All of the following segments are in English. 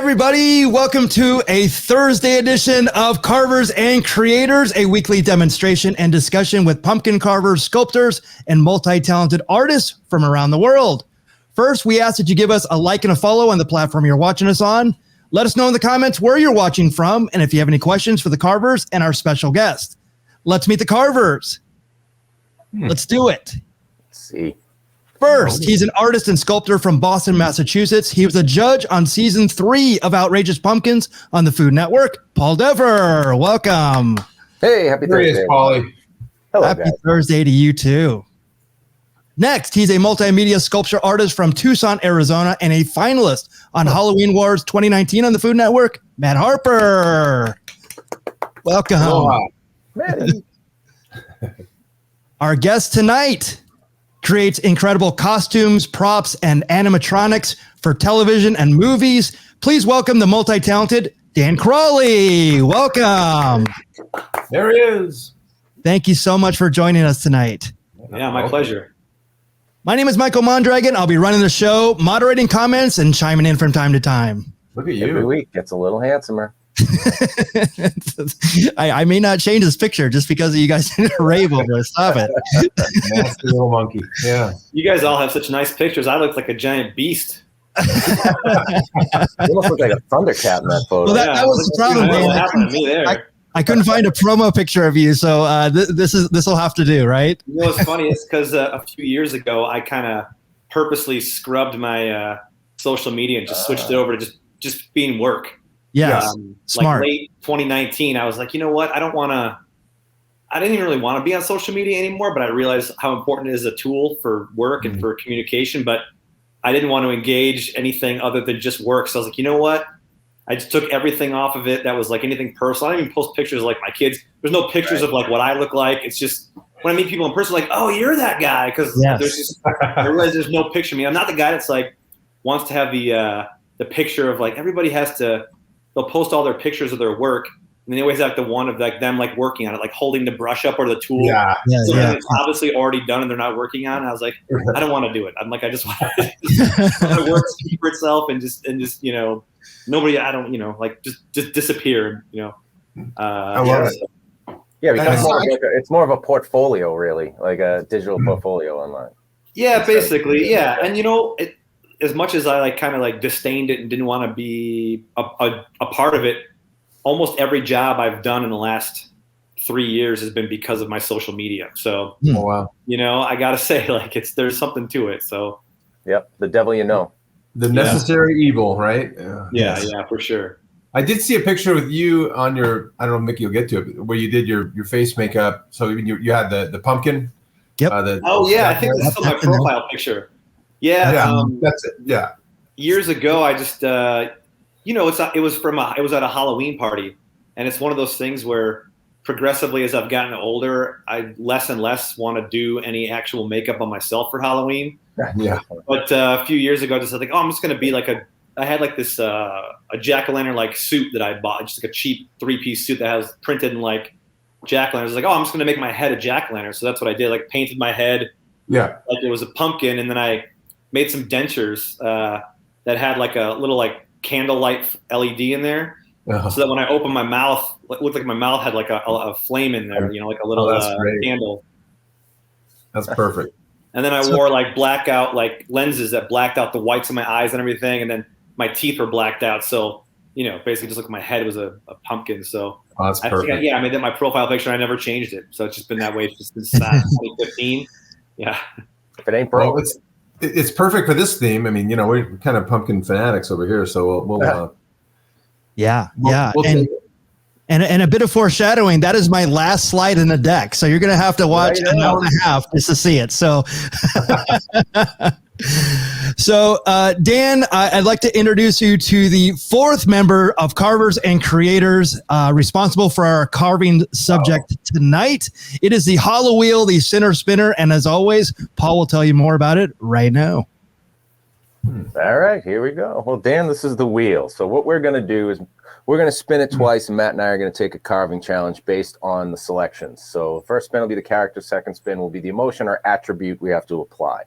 everybody. Welcome to a Thursday edition of Carvers and Creators, a weekly demonstration and discussion with pumpkin carvers, sculptors, and multi-talented artists from around the world. First, we ask that you give us a like and a follow on the platform you're watching us on. Let us know in the comments where you're watching from, and if you have any questions for the carvers and our special guest. Let's meet the carvers. Let's do it. Let's see. First, he's an artist and sculptor from Boston, Massachusetts. He was a judge on season 3 of Outrageous Pumpkins on the Food Network. Paul Dever, welcome. Hey, happy Thursday, Paulie. Hello, happy guys. Thursday to you too. Next, he's a multimedia sculpture artist from Tucson, Arizona, and a finalist on Halloween Wars 2019 on the Food Network. Matt Harper, welcome. Hello. Our guest tonight creates incredible costumes, props, and animatronics for television and movies. Please welcome the multi-talented Dan Crawley. Welcome. There he is. Thank you so much for joining us tonight. Yeah, my pleasure. My name is Michael Mondragon. I'll be running the show, moderating comments, and chiming in from time to time. Look at you. Every week gets a little handsomer. I may not change this picture just because of you guys didn't rave over it. Stop it. Nasty little monkey. Yeah. You guys all have such nice pictures. I look like a giant beast. You almost look like a Thundercat in that photo. Well, that was the problem, What man. happened to me there? I couldn't find a promo picture of you, so this will have to do, right? You know what's funny? It's because a few years ago, I kind of purposely scrubbed my social media and just switched it over to just being work. Yeah, smart. Like late 2019, I was like, you know what? I didn't even really want to be on social media anymore, but I realized how important it is a tool for work and for communication. But I didn't want to engage anything other than just work. So I was like, you know what? I just took everything off of it that was like anything personal. I don't even post pictures of like my kids. There's no pictures of like what I look like. It's just when I meet people in person, like, oh, you're that guy. Because I realize there's no picture of me. I'm not the guy that's like wants to have the picture of like everybody has to. They'll post all their pictures of their work, and they always have the one of like them like working on it, like holding the brush up or the tool. Yeah. It's obviously already done, and they're not working on it. I was like, I don't want to do it. I'm like, I just want to work speak for itself and just nobody. I don't like just disappear. I love it. Yeah, because it's more of a portfolio, really, like a digital portfolio online. Yeah, basically, yeah, and as much as I kind of disdained it and didn't want to be a part of it, almost every job I've done in the last 3 years has been because of my social media. So, wow. I got to say, there's something to it. So, yep, the devil you know. The necessary evil, right? Yeah, for sure. I did see a picture with you on your, I don't know, Mickey, you'll get to it, where you did your face makeup. So you had the pumpkin. Yep. I think this is still my profile picture. Yeah, that's it. Yeah. Years ago, I just, it was at a Halloween party, and it's one of those things where progressively as I've gotten older, I less and less want to do any actual makeup on myself for Halloween. Yeah. But a few years ago, I just like, I'm just gonna be I had this a jack-o'-lantern suit that I bought, just like a cheap 3-piece suit that has printed in jack-o'-lanterns. I was like, I'm just gonna make my head a jack-o'-lantern. So that's what I did. Painted my head. Yeah. Like it was a pumpkin, and then I made some dentures that had a little candlelight LED in there, so that when I opened my mouth, it looked like my mouth had a flame in there, like a little candle. That's perfect. And then I wore blackout lenses that blacked out the whites of my eyes and everything, and then my teeth were blacked out. So basically just like my head was a pumpkin. So that's perfect. I made that my profile picture. I never changed it, so it's just been that way since 2015. Yeah. If it ain't broke. Well, it's perfect for this theme. I mean, we're kind of pumpkin fanatics over here, so we'll and a bit of foreshadowing. That is my last slide in the deck, so you're going to have to watch an hour and a half just to see it. So, Dan, I'd like to introduce you to the 4th member of Carvers and Creators, responsible for our carving subject tonight. It is the hollow wheel, the center spinner, and as always, Paul will tell you more about it right now. All right, here we go. Well, Dan, this is the wheel. So what we're going to do is we're going to spin it twice, and Matt and I are going to take a carving challenge based on the selections. So first spin will be the character, second spin will be the emotion or attribute we have to apply.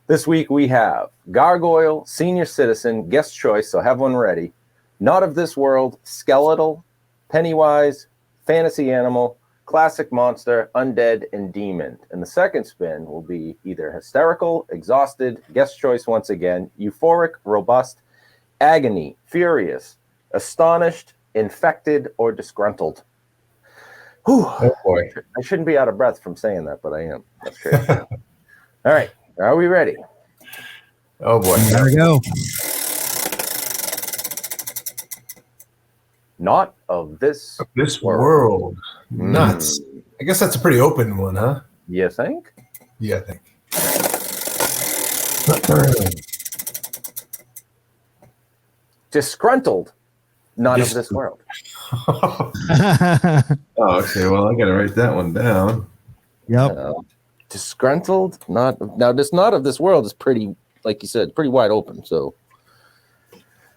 This week we have Gargoyle, Senior Citizen, Guest Choice, so have one ready, not of this world, skeletal, Pennywise, fantasy animal, classic monster, undead, and demon. And the second spin will be either hysterical, exhausted, guest choice once again, euphoric, robust, agony, furious, astonished, infected, or disgruntled. Whew. Oh boy. I shouldn't be out of breath from saying that, but I am. That's crazy. All right. Are we ready? Oh boy. There we go. Not of this world. Nuts. I guess that's a pretty open one, huh? You think? Yeah, I think. Disgruntled. Not of this world. Oh, okay. Well, I got to write that one down. Yep. Disgruntled. This not of this world is pretty, like you said, pretty wide open. So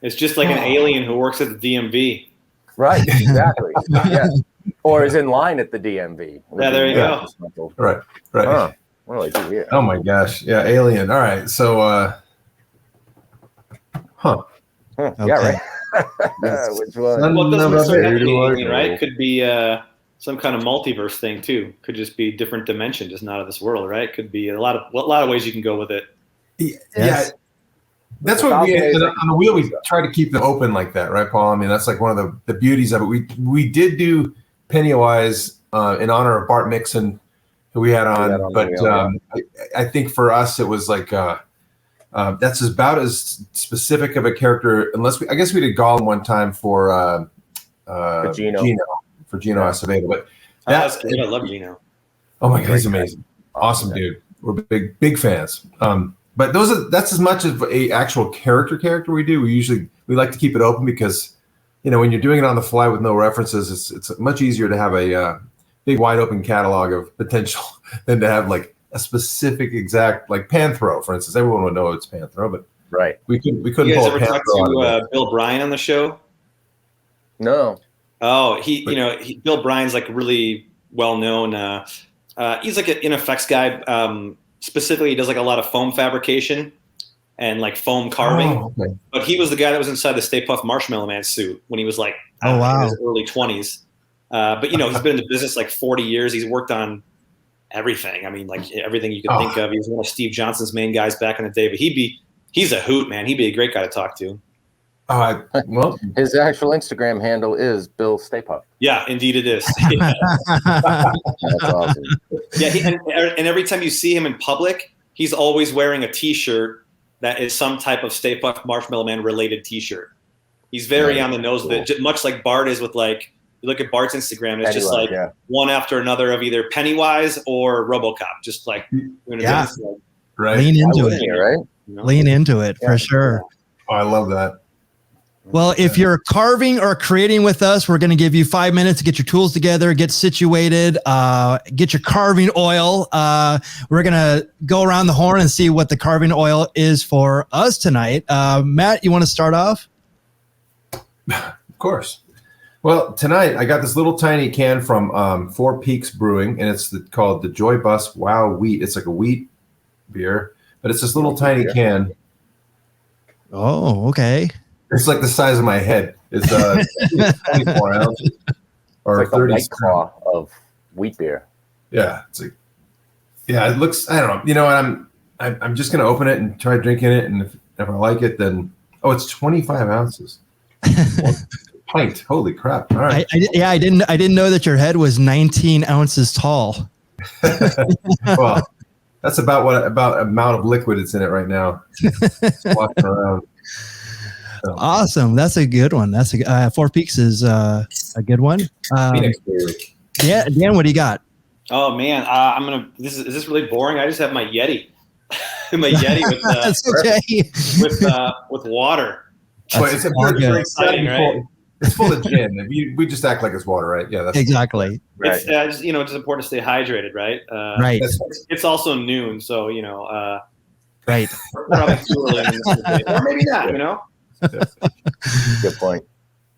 It's just like an alien who works at the DMV. right, exactly. Yeah. Or is in line at the DMV. Yeah, there you go. Right. Huh. What do I do here? Oh my gosh. Yeah, alien. All right. So Yeah, right. Which one? Well, it doesn't necessarily have to be Son of a alien, right? Could be some kind of multiverse thing too. Could just be different dimension, just not of this world, right? Could be a lot of ways you can go with it. yeah. That's what we on the wheel. We try to keep them open like that, right, Paul? I mean, that's like one of the beauties of it. We did do Pennywise in honor of Bart Mixon, who we had on, but I think for us it was like that's about as specific of a character. Unless I guess we did Gollum one time for Gino Acevedo, but That's good. I love Gino. Oh my God, he's amazing, awesome dude. We're big fans. But that's as much of a actual character we do. We like to keep it open because, when you're doing it on the fly with no references, it's much easier to have a big wide open catalog of potential than to have like a specific exact, like Panthro, for instance. Everyone would know it's Panthro, but right. we couldn't You pull guys a ever Panthro talk to Bill Bryan on the show? No. Oh, Bill Bryan's like really well known. He's like an effects guy. Specifically, he does like a lot of foam fabrication and like foam carving. Oh, okay. But he was the guy that was inside the Stay Puft Marshmallow Man suit when he was like in his early 20s. But he's been in the business like 40 years. He's worked on everything. I mean, like everything you can think of. He was one of Steve Johnson's main guys back in the day. But he's a hoot, man. He'd be a great guy to talk to. Well, his actual Instagram handle is Bill Stay Puft. Yeah, indeed it is. That's awesome. Yeah, and every time you see him in public, he's always wearing a T-shirt that is some type of Stay Puft Marshmallow Man related T-shirt. He's very on the nose with it, much like Bart is with like. You look at Bart's Instagram, it's just like one after another of either Pennywise or RoboCop, just like right. Lean into it, right? Lean into it for sure. Oh, I love that. Well, if you're carving or creating with us, we're going to give you 5 minutes to get your tools together, get situated, get your carving oil. We're going to go around the horn and see what the carving oil is for us tonight. Matt, you want to start off? Of course. Well, tonight I got this little tiny can from Four Peaks Brewing, and it's called the Joy Bus Wow Wheat. It's like a wheat beer, but it's this little tiny can. Oh, okay. It's like the size of my head. It's 24 ounces or it's like 30 a White Claw of wheat beer. Yeah, it looks. I don't know. You know what? I'm just gonna open it and try drinking it, and if I like it, then it's 25 ounces. Pint. Holy crap! All right. I didn't know that your head was 19 ounces tall. Well, that's about amount of liquid it's in it right now. Just walking around. So. Awesome. That's a good one. That's Four Peaks is a good one. Yeah, Dan, what do you got? Oh man, is this really boring? I just have my Yeti, my Yeti with that's okay. with water. It's very exciting, right? It's full of gin. We just act like it's water, right? Yeah, that's exactly. Right. It's it's important to stay hydrated, right? Right. It's also noon, so right. Probably too early in this or maybe not. Good point.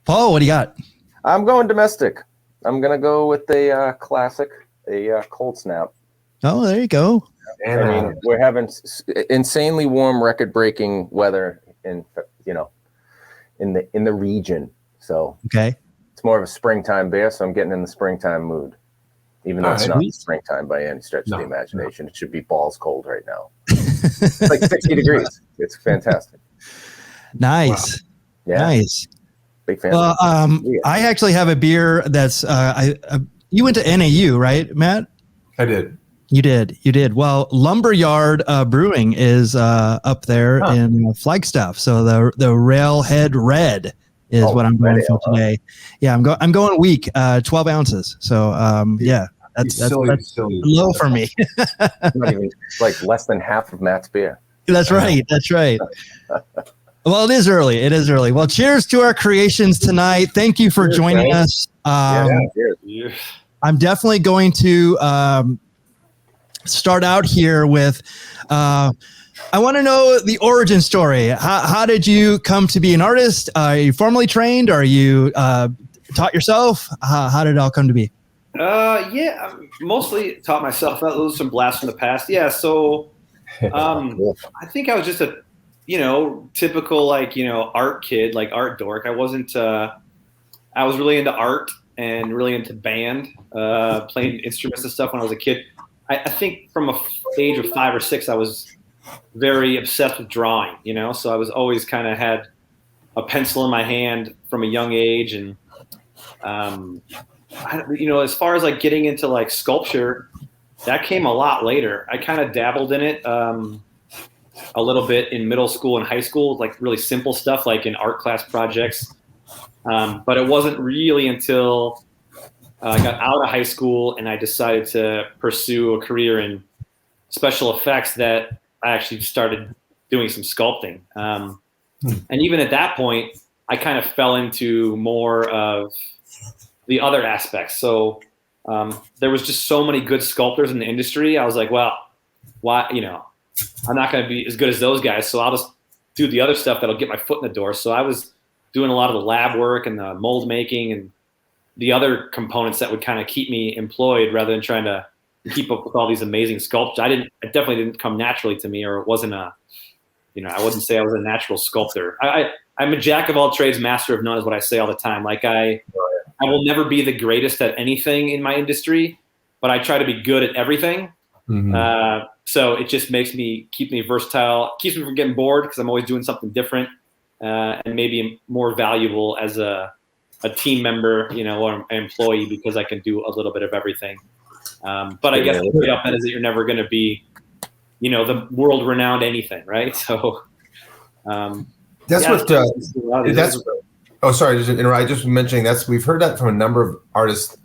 Paul, what do you got? I'm going domestic. I'm gonna go with a classic, a cold snap. Oh, there you go. I mean, we're having insanely warm, record-breaking weather in in the region. So Okay. it's more of a springtime beer. So I'm getting in the springtime mood, even though it's not springtime by any stretch of the imagination. It should be balls cold right now. It's like 60 degrees. It's fantastic. Nice. Wow. Yeah. Nice. Big fan. Well, I actually have a beer that's you went to NAU, right, Matt? I did. You did. Well, Lumberyard Brewing is up there in Flagstaff. So the Railhead Red is what I'm going for today. Yeah, I'm going weak, 12 ounces. So yeah, that's low for me. Not even like less than half of Matt's beer. That's right. Well, it is early. Well, cheers to our creations tonight. Thank you for joining us. I'm definitely going to start out here with, I want to know the origin story. How did you come to be an artist? Are you formally trained? Are you taught yourself? How did it all come to be? Yeah, mostly taught myself. Those are some blasts from the past. Yeah, so I think I was just a typical art kid, like art dork. I wasn't. I was really into art and really into band, playing instruments and stuff when I was a kid. I think from a age of 5 or 6, I was very obsessed with drawing, so I was always kind of had a pencil in my hand from a young age. And, as far as like getting into like sculpture, that came a lot later. I kind of dabbled in it a little bit in middle school and high school, like really simple stuff like in art class projects. But it wasn't really until I got out of high school and I decided to pursue a career in special effects that I actually started doing some sculpting. And even at that point, I kind of fell into more of the other aspects. So there was just so many good sculptors in the industry. I was like, well, why, I'm not going to be as good as those guys. So I'll just do the other stuff that'll get my foot in the door. So I was doing a lot of the lab work and the mold making and the other components that would kind of keep me employed rather than trying to keep up with all these amazing sculptures. It definitely didn't come naturally to me, or it wasn't I wouldn't say I was a natural sculptor. I'm a jack of all trades, master of none is what I say all the time. Like I will never be the greatest at anything in my industry, but I try to be good at everything. Mm-hmm. So it just keep me versatile, keeps me from getting bored because I'm always doing something different, and maybe more valuable as a team member, or an employee because I can do a little bit of everything. But I guess the trade-off then is that you're never going to be, the world-renowned anything, right? So that's oh, sorry, I just mentioning we've heard that from a number of artists,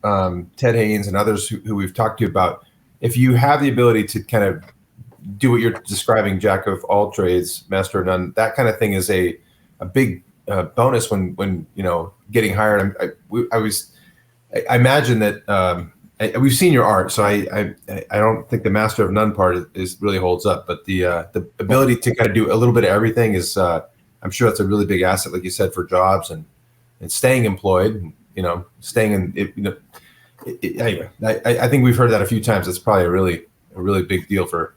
Ted Haynes and others who we've talked to about. If you have the ability to kind of do what you're describing, jack of all trades, master of none, that kind of thing is a big bonus when getting hired. I imagine that we've seen your art, so I don't think the master of none part is really holds up, but the ability to kind of do a little bit of everything is I'm sure that's a really big asset, like you said, for jobs and staying employed. Staying in it. Anyway, I think we've heard that a few times. It's probably a really big deal for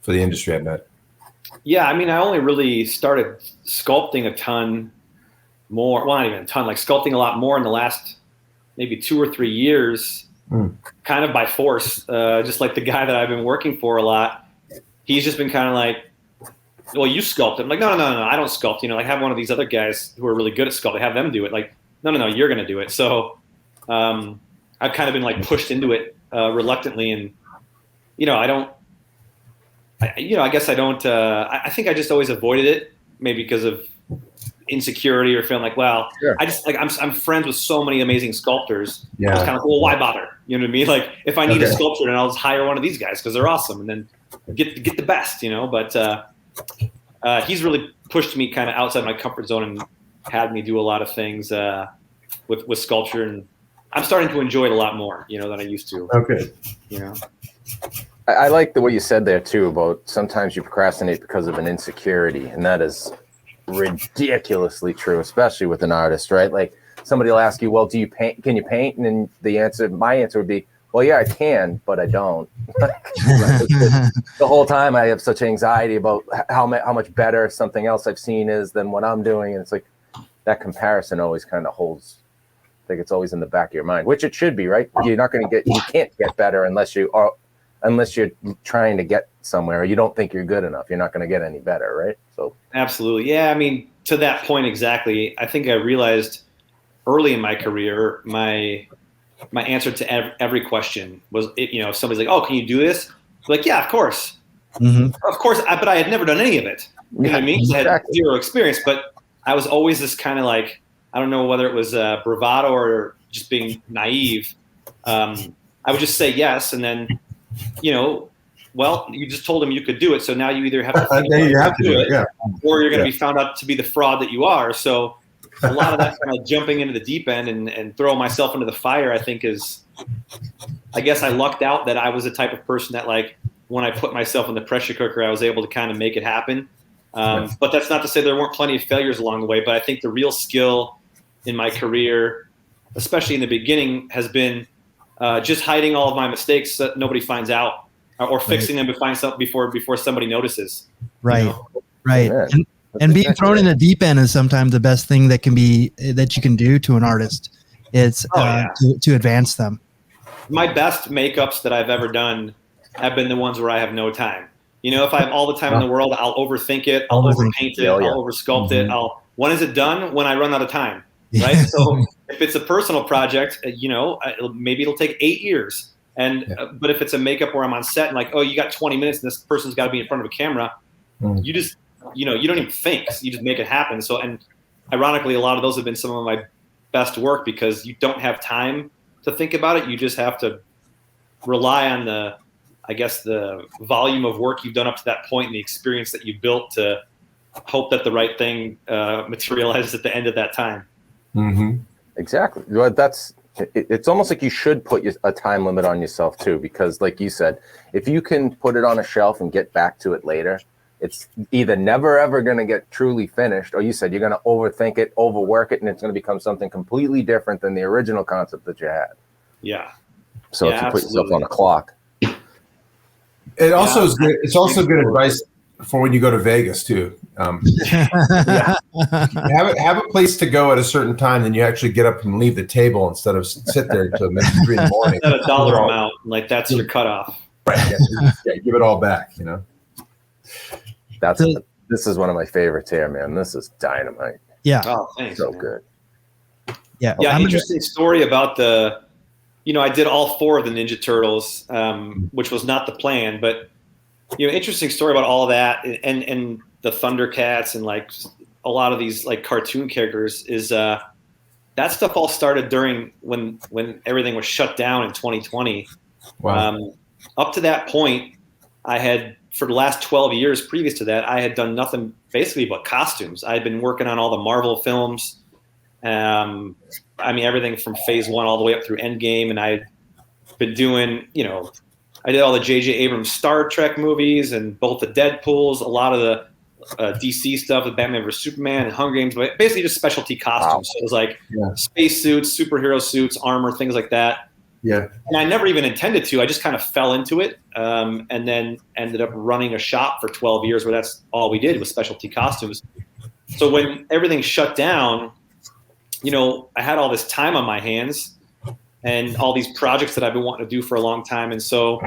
the industry, I bet. Yeah, I only really started sculpting a ton more. Well, not even a ton, like sculpting a lot more in the last maybe 2 or 3 years, kind of by force. Just like the guy that I've been working for a lot, he's just been kind of like, well, you sculpt it. I'm like, no, I don't sculpt. Like have one of these other guys who are really good at sculpting, have them do it. Like, no, you're going to do it. So I've kind of been like pushed into it reluctantly. And, I guess I don't, I think I just always avoided it, maybe because of insecurity or feeling like, well, sure. I just like, I'm friends with so many amazing sculptors. Yeah. I was kind of like, well, why bother? You know what I mean? Like if I need a sculptor, then I'll just hire one of these guys because they're awesome and then get the best, but he's really pushed me kind of outside my comfort zone and had me do a lot of things with sculpture. And I'm starting to enjoy it a lot more, than I used to. Okay. I like the way you said there too about sometimes you procrastinate because of an insecurity, and that is ridiculously true, especially with an artist, right? Like somebody will ask you, well, do you paint? Can you paint? And then my answer would be, well, yeah, I can, but I don't. The whole time I have such anxiety about how much better something else I've seen is than what I'm doing. And it's like, that comparison always kind of holds. I think it's always in the back of your mind, which it should be, right? You're not going to you can't get better unless you're trying to get somewhere, or you don't think you're good enough. You're not going to get any better, right? So absolutely, yeah. I mean, to that point exactly. I think I realized early in my career, my answer to every question was, if somebody's like, "Oh, can you do this?" I'm like, yeah, of course, of course. But I had never done any of it. You know what I mean? Exactly. I had zero experience, but I was always this kind of like, I don't know whether it was bravado or just being naive. I would just say yes, and then, well, you just told him you could do it, so now you either have to do it, or you're going to be found out to be the fraud that you are. So a lot of that kind of jumping into the deep end and throwing myself into the fire, I think I guess I lucked out that I was the type of person that, like, when I put myself in the pressure cooker, I was able to kind of make it happen. But that's not to say there weren't plenty of failures along the way. But I think the real skill in my career, especially in the beginning, has been just hiding all of my mistakes so that nobody finds out, or fixing them before somebody notices. Right, right. And being thrown in the deep end is sometimes the best thing that you can do to an artist. It's to advance them. My best makeups that I've ever done have been the ones where I have no time. If I have all the time in the world, I'll overthink it, I'll overpaint it, I'll oversculpt it. When is it done? When I run out of time, right? So if it's a personal project, maybe it'll take 8 years. But if it's a makeup where I'm on set and like, oh, you got 20 minutes and this person's got to be in front of a camera, you just, you don't even think, you just make it happen. So, and ironically, a lot of those have been some of my best work because you don't have time to think about it. You just have to rely on the volume of work you've done up to that point and the experience that you've built to hope that the right thing materializes at the end of that time. Mm-hmm. Exactly. Well, it's almost like you should put a time limit on yourself too, because like you said, if you can put it on a shelf and get back to it later, it's either never ever going to get truly finished, or you said you're going to overthink it, overwork it, and it's going to become something completely different than the original concept that you had. Yeah. So if you put yourself on a clock. It also is good. It's also good advice for when you go to Vegas too. Have a place to go at a certain time, then you actually get up and leave the table instead of sit there until maybe 3 in the morning. At a dollar amount, like that's your cutoff. Right. Yeah, give it all back. This is one of my favorites here, man. This is dynamite. Yeah. Oh, thanks. So man. good. Yeah. Yeah. Interesting story about I did all 4 of the Ninja Turtles, which was not the plan, but interesting story about all that and the Thundercats and like a lot of these like cartoon characters is that stuff all started during when everything was shut down in 2020. Wow. Up to that point, I had, for the last 12 years previous to that, I had done nothing basically but costumes. I had been working on all the Marvel films. Everything from Phase 1 all the way up through Endgame, and I'd been doing, I did all the J.J. Abrams Star Trek movies and both the Deadpools, a lot of the DC stuff with Batman vs Superman and Hunger Games, but basically just specialty costumes. Wow. So it was like space suits, superhero suits, armor, things like that. Yeah. And I never even intended to. I just kind of fell into it, and then ended up running a shop for 12 years where that's all we did was specialty costumes. So when everything shut down, I had all this time on my hands and all these projects that I've been wanting to do for a long time. And so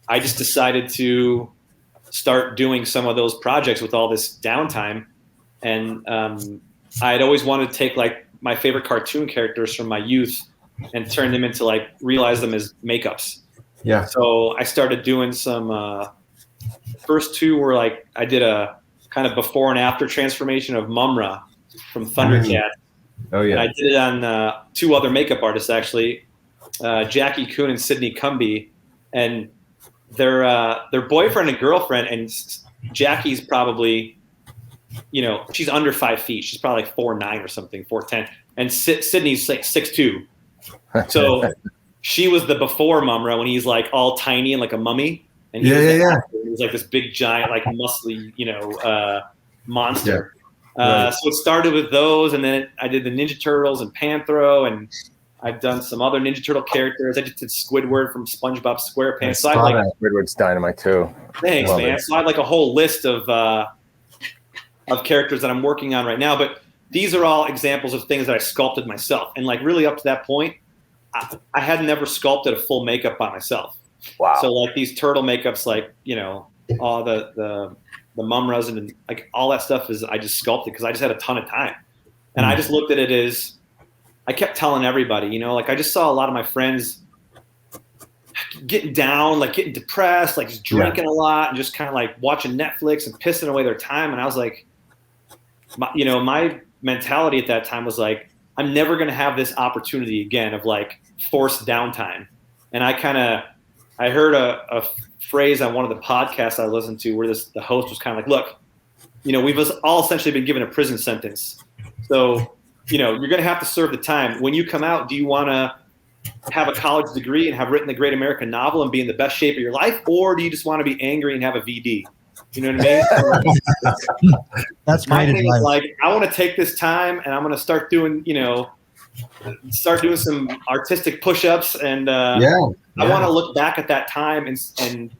I just decided to start doing some of those projects with all this downtime. And I had always wanted to take like my favorite cartoon characters from my youth and turn them into realize them as makeups. Yeah. So I started doing some, first 2 were I did a kind of before and after transformation of Mumra from Thundercat. Oh yeah. And I did it on 2 other makeup artists actually, Jackie Kuhn and Sydney Cumby, and their boyfriend and girlfriend. And Jackie's probably, she's under 5 feet. She's probably 4'9" or something, 4'10", and Sydney's 6'2". So she was the before Mumra when he's like all tiny and like a mummy, and he was like this big giant like muscly monster. Yeah. So it started with those, and then I did the Ninja Turtles and Panthro, and I've done some other Ninja Turtle characters. I just did Squidward from SpongeBob SquarePants. So Squidward's dynamite too. Thanks, man. So I have like a whole list of characters that I'm working on right now. But these are all examples of things that I sculpted myself. And like really up to that point, I had never sculpted a full makeup by myself. Wow. So like these turtle makeups, like, you know, all the mum resin and like all that stuff is, I just sculpted because I just had a ton of time. And I just looked at it as, I kept telling everybody, you know, like I just saw a lot of my friends getting down, like getting depressed, like just drinking a lot and just kind of like watching Netflix and pissing away their time. And I was like, my mentality at that time was like, I'm never going to have this opportunity again of like forced downtime. And I heard a phrase on one of the podcasts I listened to where the host was kind of like, look, you know, we've all essentially been given a prison sentence. So, you know, you're going to have to serve the time. When you come out, do you want to have a college degree and have written the great American novel and be in the best shape of your life? Or do you just want to be angry and have a VD? You know what I mean? That's my great thing advice. is like, I want to take this time and I'm going to start doing, you know, some artistic push-ups. And I want to look back at that time and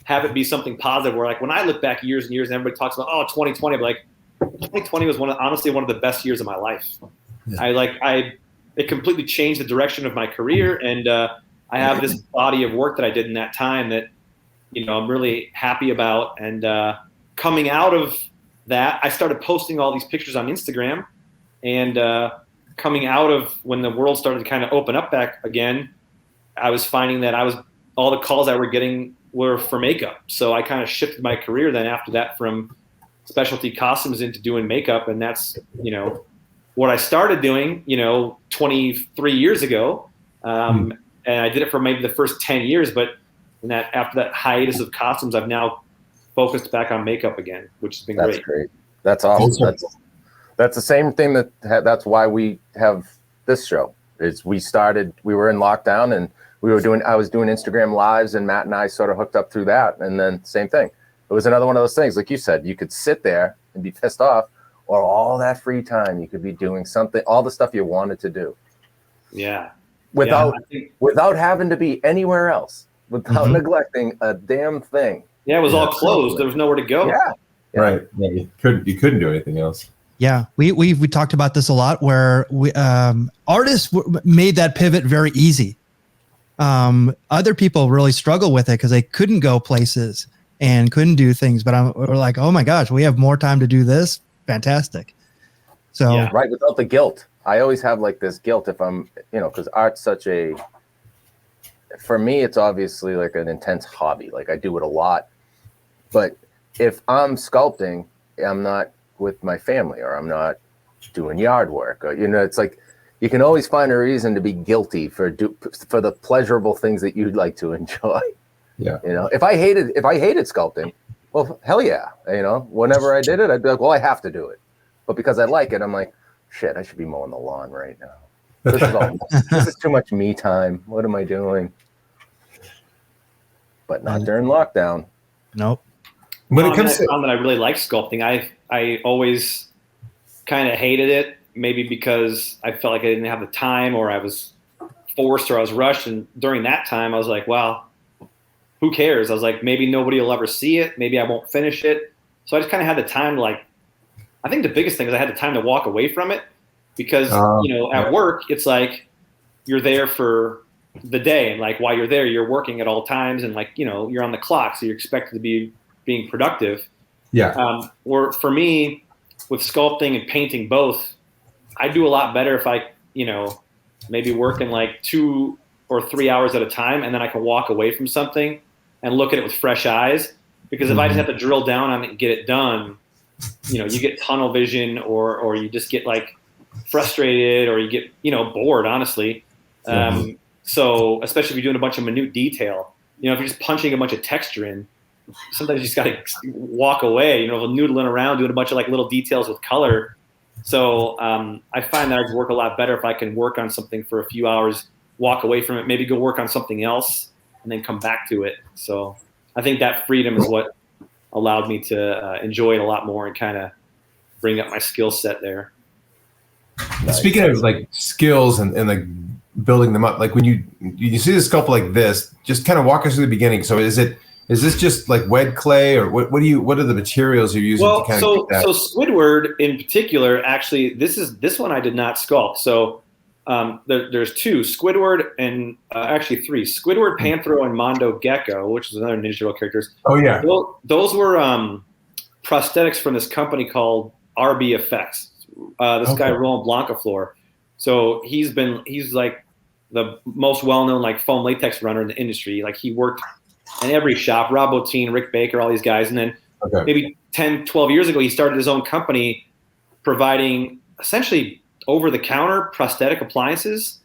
have it be something positive where like, when I look back years and years and everybody talks about, 2020, but like 2020 was honestly one of the best years of my life. Yeah. It completely changed the direction of my career. And I have this body of work that I did in that time that, you know, I'm really happy about. And coming out of that, I started posting all these pictures on Instagram. And coming out of when the world started to kind of open up back again, I was finding that all the calls I were getting were for makeup. So I kind of shifted my career then after that from specialty costumes into doing makeup. And that's, you know, what I started doing, you know, 23 years ago. And I did it for maybe the first 10 years, but after that hiatus of costumes, I've now focused back on makeup again, which has been great. That's great. That's awesome. That's the same thing that's why we have this show is we were in lockdown and I was doing Instagram lives and Matt and I sort of hooked up through that. And then same thing. It was another one of those things, like you said, you could sit there and be pissed off, or all that free time you could be doing something, all the stuff you wanted to do. Yeah. Without having to be anywhere else, without neglecting a damn thing. Yeah, it was all closed. There was nowhere to go. Yeah. Right. Yeah, you couldn't do anything else. Yeah, we talked about this a lot where artists made that pivot very easy. Other people really struggle with it because they couldn't go places and couldn't do things. But we're like, oh my gosh, we have more time to do this. Fantastic. So right, without the guilt. I always have like this guilt if I'm, you know, because art's for me, it's obviously like an intense hobby. Like I do it a lot. But if I'm sculpting, I'm not with my family or I'm not doing yard work. Or, you know, it's like you can always find a reason to be guilty for the pleasurable things that you'd like to enjoy. Yeah. You know, if I hated sculpting, well, hell yeah. You know, whenever I did it, I'd be like, well, I have to do it. But because I like it, I'm like, shit, I should be mowing the lawn right now. This is too much me time. What am I doing? But not during lockdown. Nope. When it comes to that I really like sculpting, I always kind of hated it, maybe because I felt like I didn't have the time or I was forced or I was rushed. And during that time, I was like, well, who cares? I was like, maybe nobody will ever see it. Maybe I won't finish it. So I just kind of had the time to like, I think the biggest thing is I had the time to walk away from it because, you know, at work, it's like you're there for the day. And like while you're there, you're working at all times and like, you know, you're on the clock. So you're expected to be being productive. Yeah. Or for me, with sculpting and painting both, I do a lot better if I, you know, maybe work in like 2 or 3 hours at a time and then I can walk away from something and look at it with fresh eyes. Because if I just have to drill down on it and get it done, you know, you get tunnel vision or you just get like frustrated or you get, you know, bored, honestly. So especially if you're doing a bunch of minute detail, you know, if you're just punching a bunch of texture in, sometimes you just got to walk away, you know, noodling around, doing a bunch of like little details with color. So I find that I work a lot better if I can work on something for a few hours, walk away from it, maybe go work on something else and then come back to it. So I think that freedom is what allowed me to enjoy it a lot more and kind of bring up my skill set there. Speaking of like skills and like building them up, like when you see a sculpt like this, just kind of walk us through the beginning. So is it Is this just like wet clay, or what are the materials you're using to kind of get that? So Squidward in particular, actually, this one I did not sculpt. So there's two, Squidward and actually three, Squidward, Panthro, and Mondo Gecko, which is another Ninja Turtle characters. Oh yeah. Those were prosthetics from this company called RB Effects. This guy Roland Blancafleur. So he's like the most well-known like foam latex runner in the industry. Like he worked in every shop, Rob Bottin, Rick Baker, all these guys. And then maybe 10, 12 years ago, he started his own company providing essentially over-the-counter prosthetic appliances.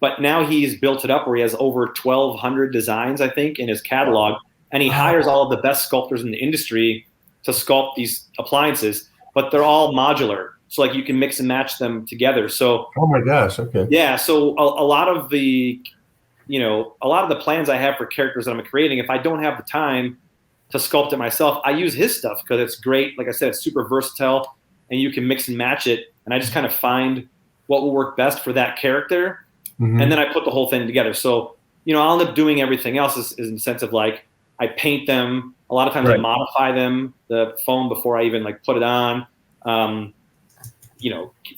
But now he's built it up where he has over 1,200 designs, I think, in his catalog. And he hires all of the best sculptors in the industry to sculpt these appliances, but they're all modular. So like you can mix and match them together. So oh my gosh, okay. Yeah, so a lot of the plans I have for characters that I'm creating, if I don't have the time to sculpt it myself, I use his stuff because it's great. Like I said, it's super versatile and you can mix and match it. And I just kind of find what will work best for that character. Mm-hmm. And then I put the whole thing together. So, I'll end up doing everything else is in the sense of like, I paint them. A lot of times I modify them, the foam, before I even like put it on.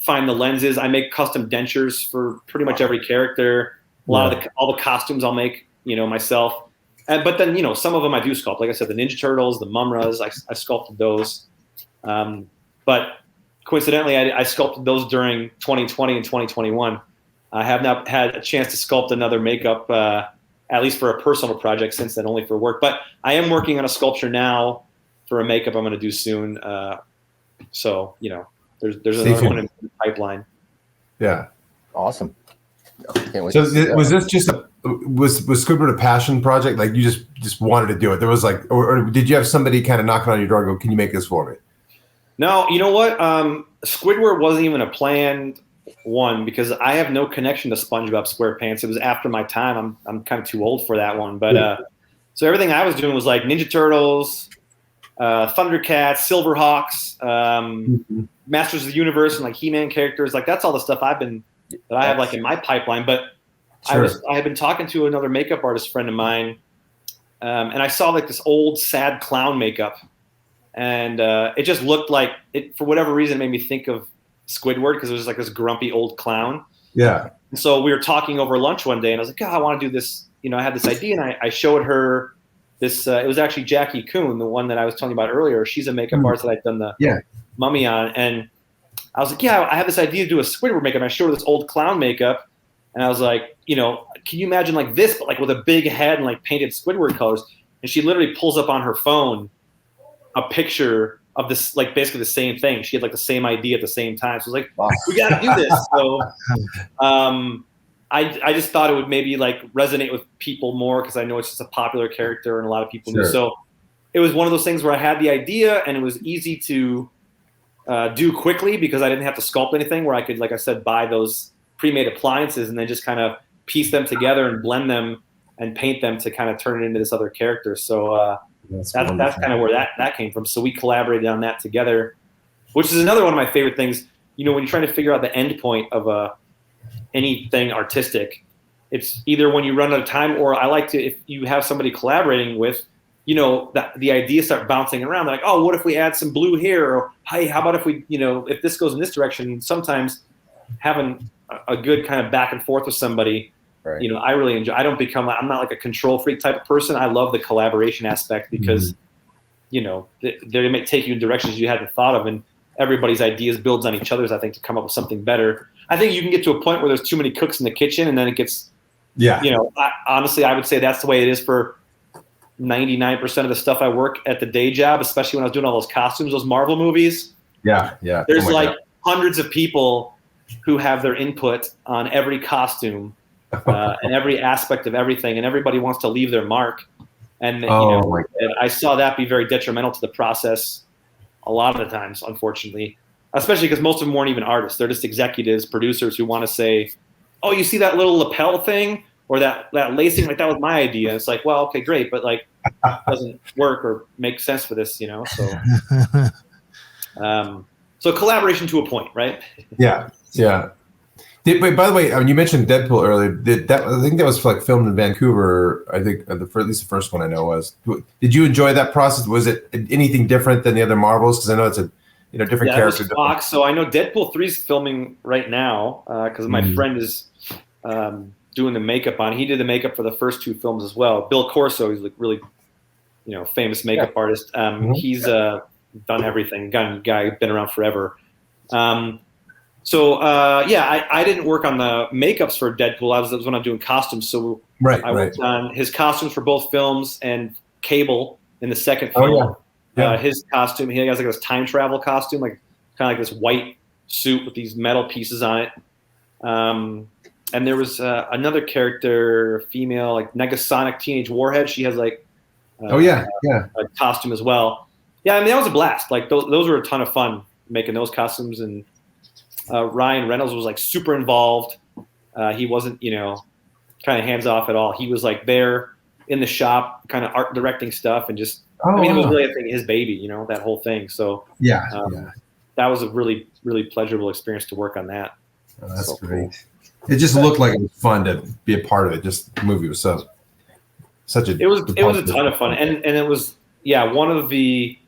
Find the lenses. I make custom dentures for pretty much every character. All the costumes I'll make, myself. But then, some of them I do sculpt. Like I said, the Ninja Turtles, the Mumras, I sculpted those. But coincidentally, I sculpted those during 2020 and 2021. I have not had a chance to sculpt another makeup, at least for a personal project since then, only for work. But I am working on a sculpture now for a makeup I'm going to do soon. So, there's another one in the pipeline. Yeah. Awesome. So was this just was Squidward a passion project? Like you just wanted to do it? There was like, or did you have somebody kind of knocking on your door and go, can you make this for me? No, you know what? Squidward wasn't even a planned one because I have no connection to SpongeBob SquarePants. It was after my time. I'm kind of too old for that one. But so everything I was doing was like Ninja Turtles, Thundercats, Silverhawks, Masters of the Universe, and like He-Man characters. Like that's all the stuff I have like in my pipeline. But I had been talking to another makeup artist friend of mine, and I saw like this old sad clown makeup, and it just looked like it, for whatever reason, it made me think of Squidward because it was like this grumpy old clown. Yeah. And so we were talking over lunch one day, and I was like, I want to do this. I had this idea, and I showed her this. It was actually Jackie Kuhn, the one that I was telling you about earlier. She's a makeup artist that I've done the mummy on, and I was like, I have this idea to do a Squidward makeup. And I showed her this old clown makeup, and I was like, can you imagine like this, but like with a big head and like painted Squidward colors? And she literally pulls up on her phone a picture of this, like basically the same thing. She had like the same idea at the same time. So I was like, we got to do this. So I just thought it would maybe like resonate with people more because I know it's just a popular character and a lot of people do. So it was one of those things where I had the idea and it was easy to do quickly because I didn't have to sculpt anything, where I could, like I said, buy those pre-made appliances and then just kind of piece them together and blend them and paint them to kind of turn it into this other character. So that's kind of where that came from. So we collaborated on that together, which is another one of my favorite things. When you're trying to figure out the end point of anything artistic, it's either when you run out of time, or I like to, if you have somebody collaborating with, the ideas start bouncing around. They're like, oh, what if we add some blue here? Or, hey, how about if we, if this goes in this direction? Sometimes having a good kind of back and forth with somebody, I really enjoy. I'm not like a control freak type of person. I love the collaboration aspect because, they may take you in directions you hadn't thought of, and everybody's ideas builds on each other's, I think, to come up with something better. I think you can get to a point where there's too many cooks in the kitchen, and then it gets, honestly, I would say that's the way it is for 99% of the stuff I work at the day job, especially when I was doing all those costumes, those Marvel movies. Yeah. There's hundreds of people who have their input on every costume and every aspect of everything, and everybody wants to leave their mark. And and I saw that be very detrimental to the process a lot of the times, unfortunately, especially because most of them weren't even artists. They're just executives, producers who want to say, oh, you see that little lapel thing? Or that lacing, like that was my idea. It's like, well, okay, great, but like it doesn't work or make sense for this, So, so collaboration to a point, right? Yeah. By the way, I mean, you mentioned Deadpool earlier. I think that was like filmed in Vancouver. I think at least the first one I know was. Did you enjoy that process? Was it anything different than the other Marvels? Because I know it's a different character. It was Fox, so I know Deadpool 3 is filming right now because my friend is doing the makeup on. He did the makeup for the first 2 films as well. Bill Corso, he's like really, famous makeup artist. He's done everything. Guy been around forever. I didn't work on the makeups for Deadpool. I was when I'm doing costumes. So I worked on his costumes for both films and Cable in the second film. His costume, he has like this time travel costume, like kind of like this white suit with these metal pieces on it. And there was another character, female, like Negasonic Teenage Warhead. She has like a costume as well. Yeah, I mean that was a blast. Like those were a ton of fun making those costumes, and Ryan Reynolds was like super involved. He wasn't, kind of hands off at all. He was like there in the shop, kind of art directing stuff, and just it was really, I think, his baby, that whole thing. So that was a really, really pleasurable experience to work on that. Oh, that's so great. Cool. It just looked like it was fun to be a part of it. Just the movie was such a. It was a ton of fun, and it was one of the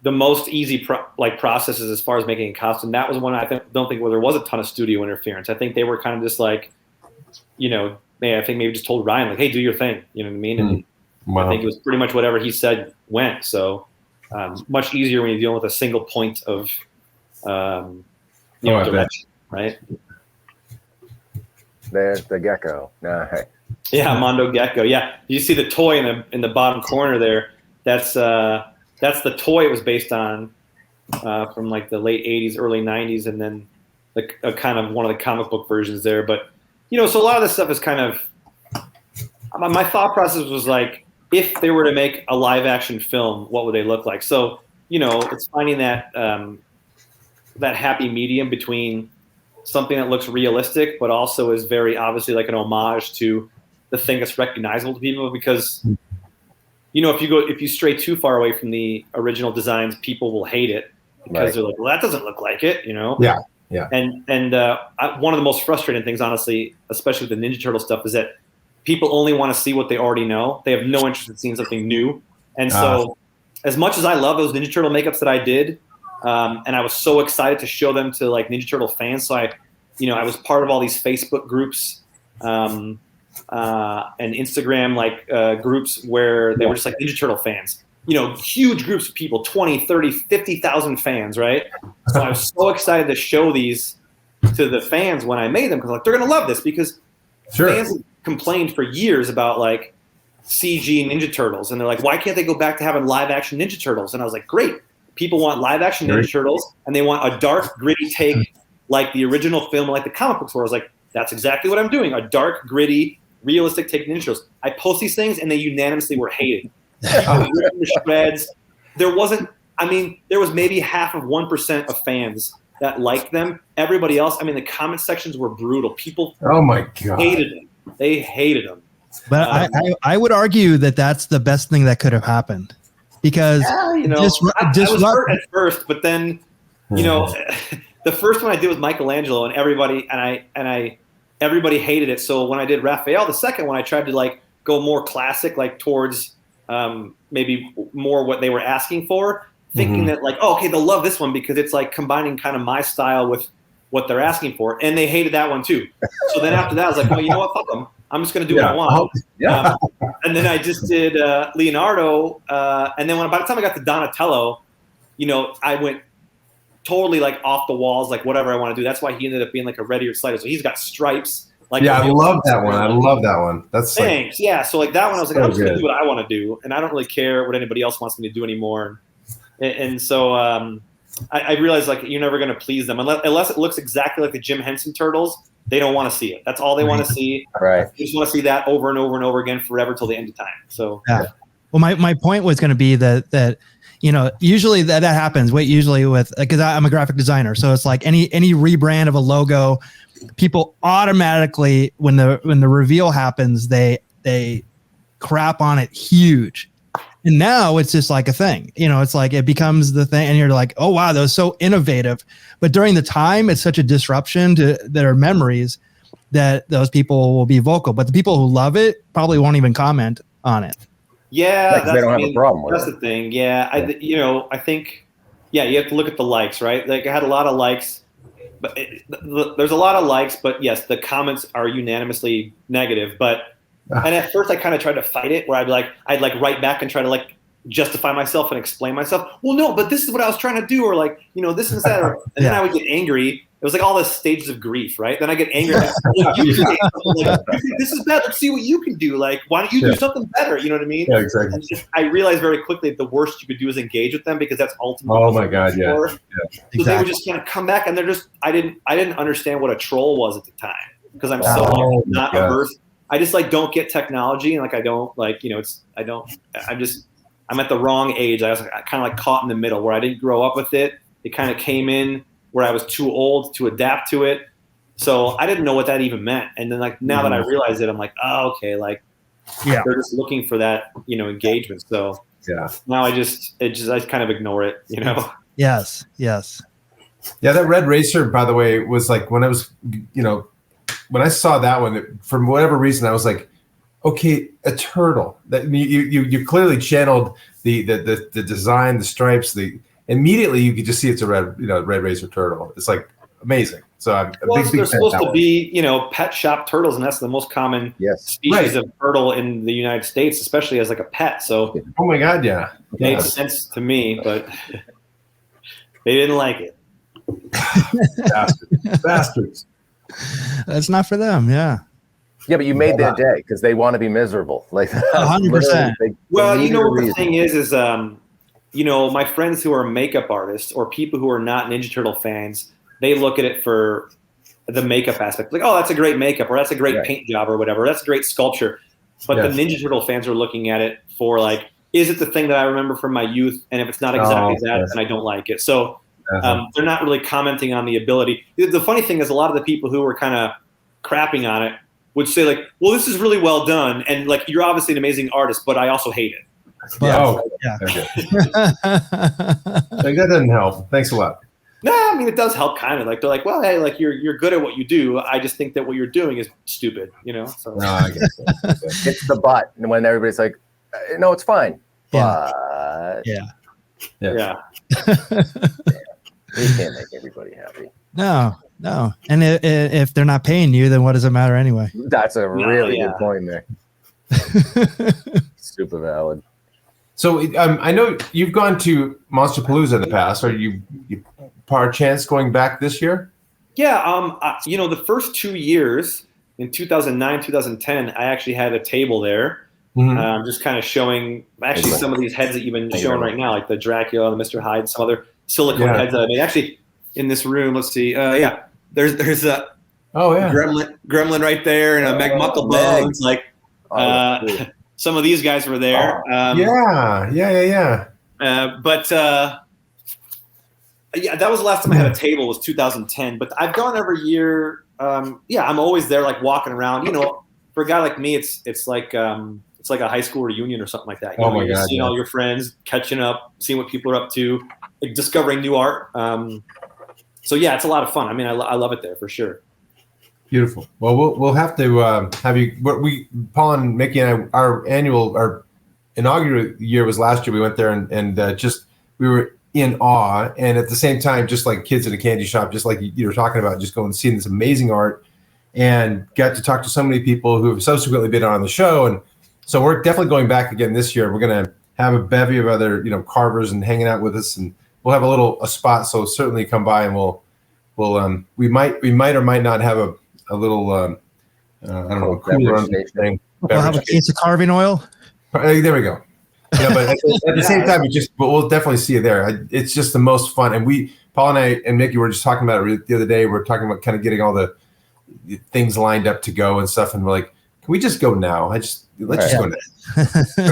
most easy processes as far as making a costume. That was one I don't think where there was a ton of studio interference. I think they were kind of just like, I think maybe just told Ryan like, hey, do your thing. You know what I mean? And I think it was pretty much whatever he said went. So much easier when you're dealing with a single point of direction, right? There's the gecko. Yeah, Mondo Gecko. Yeah, you see the toy in the bottom corner there. That's the toy it was based on from like the late 80s, early 90s, and then the kind of one of the comic book versions there. But, so a lot of this stuff is kind of – my thought process was like, if they were to make a live-action film, what would they look like? So, it's finding that that happy medium between something that looks realistic but also is very obviously like an homage to the thing that's recognizable to people because – if you stray too far away from the original designs, people will hate it because they're like, well, that doesn't look like it, Yeah. And one of the most frustrating things, honestly, especially with the Ninja Turtle stuff, is that people only want to see what they already know. They have no interest in seeing something new. And so, as much as I love those Ninja Turtle makeups that I did, and I was so excited to show them to like Ninja Turtle fans, so I was part of all these Facebook groups. And Instagram groups where they were just like Ninja Turtle fans, huge groups of people, 20, 30, 50,000 fans, right? So I was so excited to show these to the fans when I made them because like they're going to love this because fans complained for years about like CG Ninja Turtles and they're like, why can't they go back to having live action Ninja Turtles? And I was like, great. People want live action Ninja Turtles and they want a dark, gritty take like the original film, like the comic books where I was like, that's exactly what I'm doing. A dark, gritty, realistic take Ninja Turtles. I post these things and they unanimously were hated. Shreds. There was maybe half of 1% of fans that liked them. Everybody else, the comment sections were brutal. People hated them. They hated them. But I would argue that that's the best thing that could have happened because I was hurt at first, but then the first one I did was Michelangelo and everybody hated it. So when I did Raphael, the second one, I tried to like go more classic, like towards maybe more what they were asking for, thinking that like, oh, okay, they'll love this one because it's like combining kind of my style with what they're asking for. And they hated that one too. So then after that, I was like, well, you know what? Fuck them. I'm just going to do what I want. And then I just did Leonardo. And then by the time I got to Donatello, I went totally like off the walls, like whatever I want to do. That's why he ended up being like a red-eared slider. So he's got stripes. Like I love that one. I love that one. That's thanks. Like, so like that one, I was like, I'm just gonna do what I want to do, and I don't really care what anybody else wants me to do anymore. And so I realized like you're never gonna please them unless it looks exactly like the Jim Henson Turtles. They don't want to see it. That's all they want to see. Right. They just want to see that over and over and over again forever till the end of time. So Well, my point was going to be that usually that happens. Usually with because I'm a graphic designer, so it's like any rebrand of a logo, people automatically when the reveal happens, they crap on it huge, And now it's just like a thing, it's like it becomes the thing and you're like, oh, wow, that was so innovative. But during the time, it's such a disruption to their memories that those people will be vocal. But the people who love it probably won't even comment on it. Yeah, they don't have a problem with that's the thing. Yeah, I think, you have to look at the likes, right? Like I had a lot of likes, but there's a lot of likes, but yes, the comments are unanimously negative. But and at first I kind of tried to fight it, where I'd write back and try to justify myself and explain myself. Well, no, but this is what I was trying to do, or this and that, and then I would get angry. It was like all the stages of grief, right? Then I get angry. This is bad. Let's see what you can do. Why don't you do something better? You know what I mean? Yeah, exactly. I realized very quickly that the worst you could do is engage with them, because that's ultimately. Oh my God, yeah. So exactly. They would just kind of come back, and they're just. I didn't understand what a troll was at the time, because I'm so not averse. I just don't get technology, and I don't I'm at the wrong age. I was kind of caught in the middle, where I didn't grow up with it. It kind of came in where I was too old to adapt to it. So I didn't know what that even meant. And then now that I realize it, I'm like, oh, okay. They're just looking for that, engagement. So now I kind of ignore it, Yes. Yeah. That Red Racer, by the way, was when I was, when I saw that one, for whatever reason, I was like, okay, a turtle. That you clearly channeled the design, the stripes, immediately you could just see it's a Red Racer turtle. It's amazing. So I'm a big they're supposed to be, pet shop turtles, and that's the most common species of turtle in the United States, especially as a pet. So oh my God, yeah. It made sense to me, but they didn't like it. Bastards. That's not for them. Yeah. Yeah, but you made their day, because they want to be miserable. 100%. Well, what the thing is my friends who are makeup artists or people who are not Ninja Turtle fans, they look at it for the makeup aspect. Oh, that's a great makeup, or that's a great paint job, or whatever. That's a great sculpture. But the Ninja Turtle fans are looking at it for is it the thing that I remember from my youth? And if it's not exactly that, then I don't like it. So they're not really commenting on the ability. The funny thing is, a lot of the people who were kind of crapping on it would say well, this is really well done. And you're obviously an amazing artist, but I also hate it. Yeah. That doesn't help. Thanks a lot. No, I mean, it does help kind of. They're well, hey, you're good at what you do. I just think that what you're doing is stupid, So. No, I guess so. It's the but, and when everybody's no, it's fine. But Yeah. We can't make everybody happy. No. And if they're not paying you, then what does it matter anyway? That's a really good point there. Super valid. So I know you've gone to Monsterpalooza in the past. Are you par chance going back this year? Yeah. The first 2 years in 2009, 2010, I actually had a table there, just kind of showing actually some of these heads that you've been showing right now, like the Dracula, the Mr. Hyde, some other silicone heads that I made. Actually, in this room, let's see. There's a gremlin right there, and a Meg Muckle bones. Some of these guys were there. Yeah. But that was the last time I had a table, was 2010. But I've gone every year. I'm always there, walking around. For a guy like me, it's like a high school reunion or something like that. You're seeing all your friends, catching up, seeing what people are up to, discovering new art. So it's a lot of fun. I mean, I love it there for sure. Beautiful. Well, we'll have to have you. Paul and Mickey and I, our inaugural year was last year. We went there and we were in awe, and at the same time, just like kids in a candy shop, just like you were talking about, just going and seeing this amazing art, and got to talk to so many people who have subsequently been on the show. And so we're definitely going back again this year. We're going to have a bevy of other carvers and hanging out with us, and we'll have a spot. So certainly come by, and we might or might not have a little I don't know, cooler thing. We'll have a case of carving oil. There we go. But at the same time, we'll definitely see you there. It's just the most fun. And Paul and I and Mickey were just talking about it the other day. We're talking about kind of getting all the things lined up to go and stuff. And we're like, can we just go now? Let's just go now.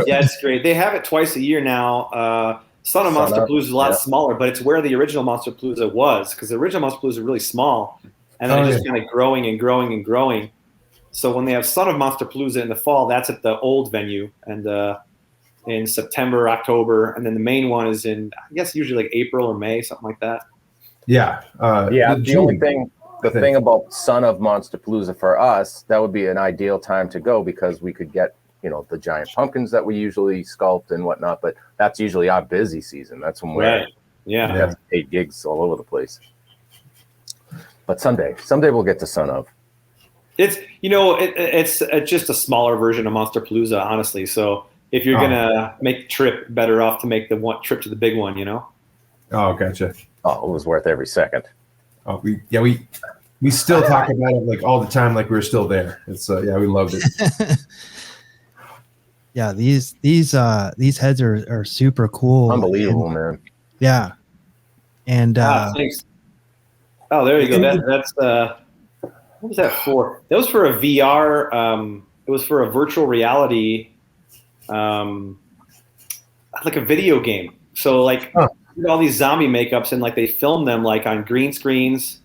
Yeah, it's great. They have it twice a year now. Son of Monsterpalooza is a lot smaller, but it's where the original Monsterpalooza was, because the original Monsterpalooza is really small, and then it's just kind of growing and growing and growing. So when they have Son of Monsterpalooza in the fall, that's at the old venue, and in September, October, and then the main one is in, I guess, usually like April or May, something like that. Yeah. The only thing, the thing about Son of Monsterpalooza for us, that would be an ideal time to go because we could get, you know, the giant pumpkins that we usually sculpt and whatnot, but that's usually our busy season. That's when we're we have 8 gigs all over the place. But someday we'll get to Son of. It's, you know, it's just a smaller version of Monsterpalooza, honestly. So if you're gonna make the trip, better off to make the one trip to the big one, you know. Oh, gotcha. Oh, it was worth every second. Oh, we still talk about it like all the time, like we were still there. It's we loved it. Yeah, these heads are super cool. Unbelievable, man. Yeah, and thanks. Oh, there you go. That's what was that for? That was for a VR. It was for a virtual reality, like a video game. So like all these zombie makeups and like they filmed them like on green screens,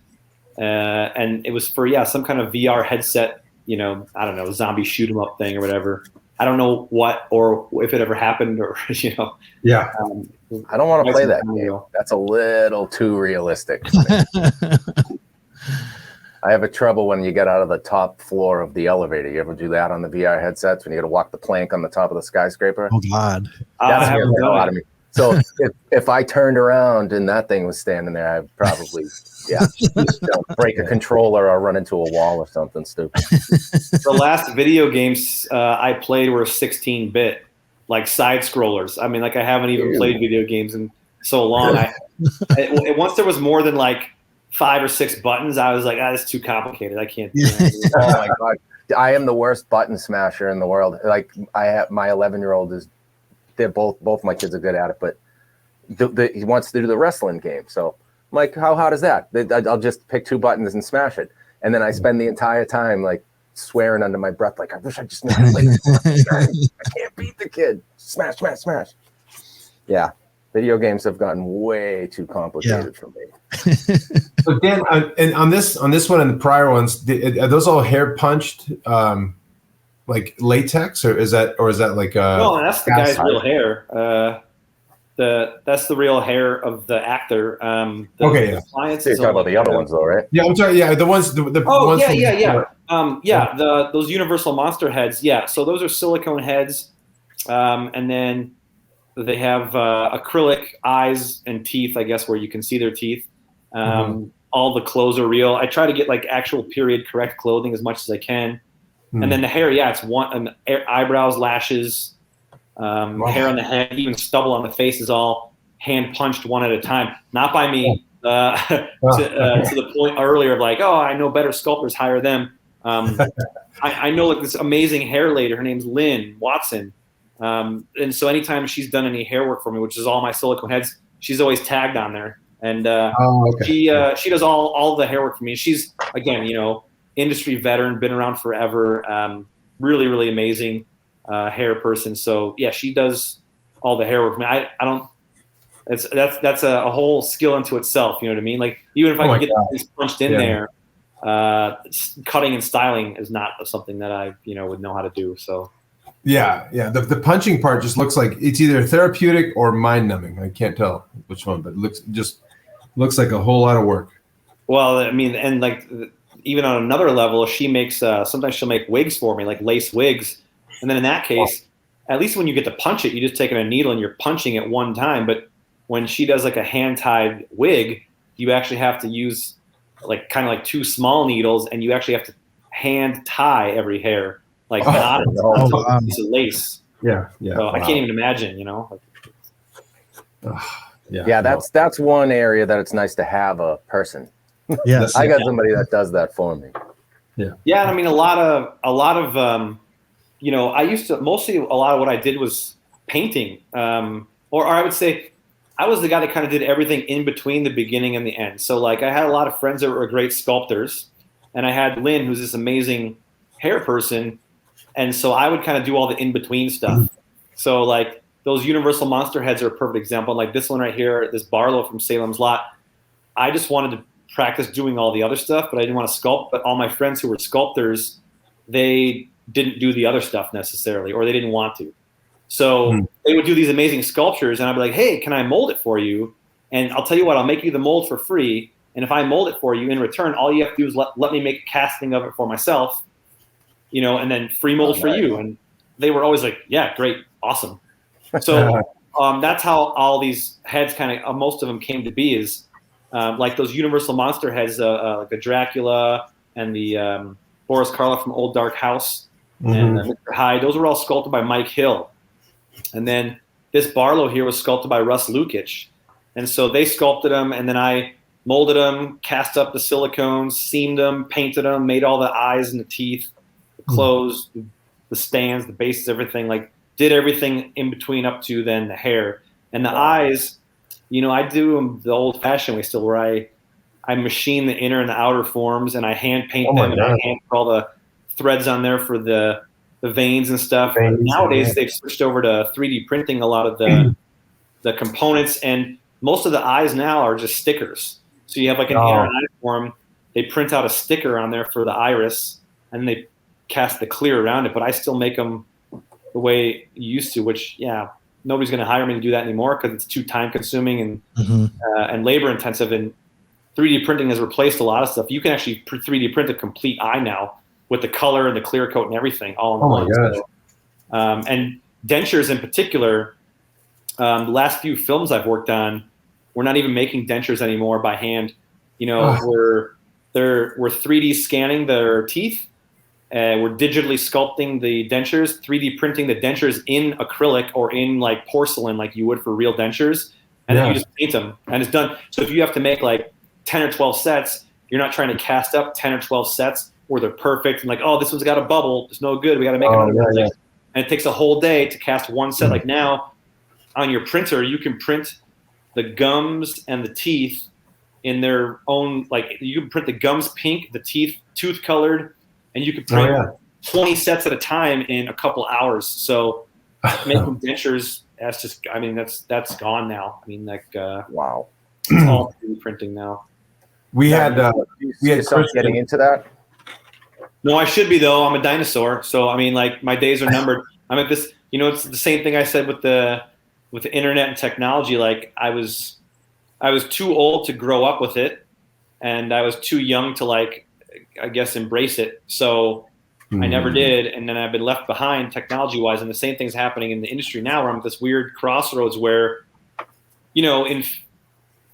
and it was for some kind of VR headset. You know, I don't know, zombie shoot 'em up thing or whatever. I don't know what or if it ever happened or you know. Yeah. I don't want to play that game. That's a little too realistic. I have a trouble when you get out of the top floor of the elevator. You ever do that on the VR headsets when you got to walk the plank on the top of the skyscraper? Oh God, that scares the hell out of me. So if I turned around and that thing was standing there, I'd probably break a controller or run into a wall or something stupid. The last video games I played were 16-bit, like side scrollers. I mean, like I haven't even played video games in so long. Once there was more than like 5 or 6 buttons, I was like, that's too complicated. I can't do that. Oh my God. I am the worst button smasher in the world. Like I have my 11-year-old is, they're both my kids are good at it, but he wants to do the wrestling game. So I'm like, how hard is that? I'll just pick 2 buttons and smash it. And then I spend the entire time like swearing under my breath, like I wish I just knew how to play this. I can't beat the kid. Smash, smash, smash. Yeah. Video games have gotten way too complicated for me. So Dan, and on this one and the prior ones, are those all hair punched, like latex, or is that like? No, that's the guy's real hair. That's the real hair of the actor. Okay, clients. You're talking about the other ones, though, right? Yeah, I'm sorry. Yeah, the ones. The ones those Universal Monster heads. Yeah, so those are silicone heads, and then they have acrylic eyes and teeth, I guess, where you can see their teeth. All the clothes are real. I try to get like actual period correct clothing as much as I can. And then the hair, it's one eyebrows, lashes, hair on the head, even stubble on the face is all hand punched one at a time. Not by me. To the point earlier of like, I know better sculptors, hire them. I know like this amazing hair lady. Her name's Lynn Watson. And so anytime she's done any hair work for me, which is all my silicone heads, she's always tagged on there. And she does all the hair work for me. She's, again, industry veteran, been around forever, really, really amazing hair person. So yeah, she does all the hair work for me. I don't. That's a whole skill into itself. You know what I mean? Like even if I can get things punched in there, cutting and styling is not something that I would know how to do. So. Yeah. The punching part just looks like it's either therapeutic or mind numbing. I can't tell which one, but it looks like a whole lot of work. Well, I mean, and like even on another level, she makes sometimes she'll make wigs for me, like lace wigs. And then in that case, at least when you get to punch it, you just take in a needle and you're punching it one time. But when she does like a hand tied wig, you actually have to use like kind of like 2 small needles, and you actually have to hand tie every hair. Like not a piece of lace. Yeah. So I can't even imagine, that's one area that it's nice to have a person. Yes. I got somebody that does that for me. Yeah. I mean, a lot of I used to mostly a lot of what I did was painting, or I would say I was the guy that kind of did everything in between the beginning and the end. So like I had a lot of friends that were great sculptors, and I had Lynn, who's this amazing hair person. And so I would kind of do all the in-between stuff. So like those Universal Monster heads are a perfect example. Like this one right here, this Barlow from Salem's Lot, I just wanted to practice doing all the other stuff, but I didn't want to sculpt. But all my friends who were sculptors, they didn't do the other stuff necessarily, or they didn't want to. So they would do these amazing sculptures, and I'd be like, hey, can I mold it for you? And I'll tell you what, I'll make you the mold for free. And if I mold it for you in return, all you have to do is let me make a casting of it for myself, and then free mold for you. And they were always like, yeah, great, awesome. So that's how all these heads most of them came to be, is like those Universal monster heads, like the Dracula and the Boris Karloff from Old Dark House and Mr. Hyde. Those were all sculpted by Mike Hill. And then this Barlow here was sculpted by Russ Lukic. And so they sculpted them, and then I molded them, cast up the silicones, seamed them, painted them, made all the eyes and the teeth, the clothes, the stands, the bases, everything, like did everything in between up to then the hair. And the eyes, I do them the old-fashioned way still, where I machine the inner and the outer forms, and I hand paint them, and I hand put all the threads on there for the veins and stuff. Nowadays, they've switched over to 3D printing a lot of the components, and most of the eyes now are just stickers. So you have like an inner eye form. They print out a sticker on there for the iris, and then they cast the clear around it. But I still make them the way you used to, which, nobody's going to hire me to do that anymore because it's too time consuming and labor intensive. And 3D printing has replaced a lot of stuff. You can actually 3D print a complete eye now with the color and the clear coat and everything all in one. So, and dentures in particular, the last few films I've worked on, we're not even making dentures anymore by hand. We're 3D scanning their teeth. We're digitally sculpting the dentures, 3D printing the dentures in acrylic or in like porcelain, like you would for real dentures, and then you just paint them, and it's done. So if you have to make like 10 or 12 sets, you're not trying to cast up 10 or 12 sets where they're perfect and like, oh, this one's got a bubble, it's no good, we got to make it. And it takes a whole day to cast one set. Like now, on your printer, you can print the gums and the teeth in their own. Like you can print the gums pink, the teeth tooth colored. And you could print 20 sets at a time in a couple hours. So making dentures, that's gone now. I mean, like, wow, it's all 3D printing now. We had getting into that. No, I should be though. I'm a dinosaur, so I mean, like, my days are numbered. I'm at this. It's the same thing I said with the internet and technology. Like, I was too old to grow up with it, and I was too young to, like, I guess, embrace it. So I never did. And then I've been left behind technology wise. And the same thing's happening in the industry now, where I'm at this weird crossroads where,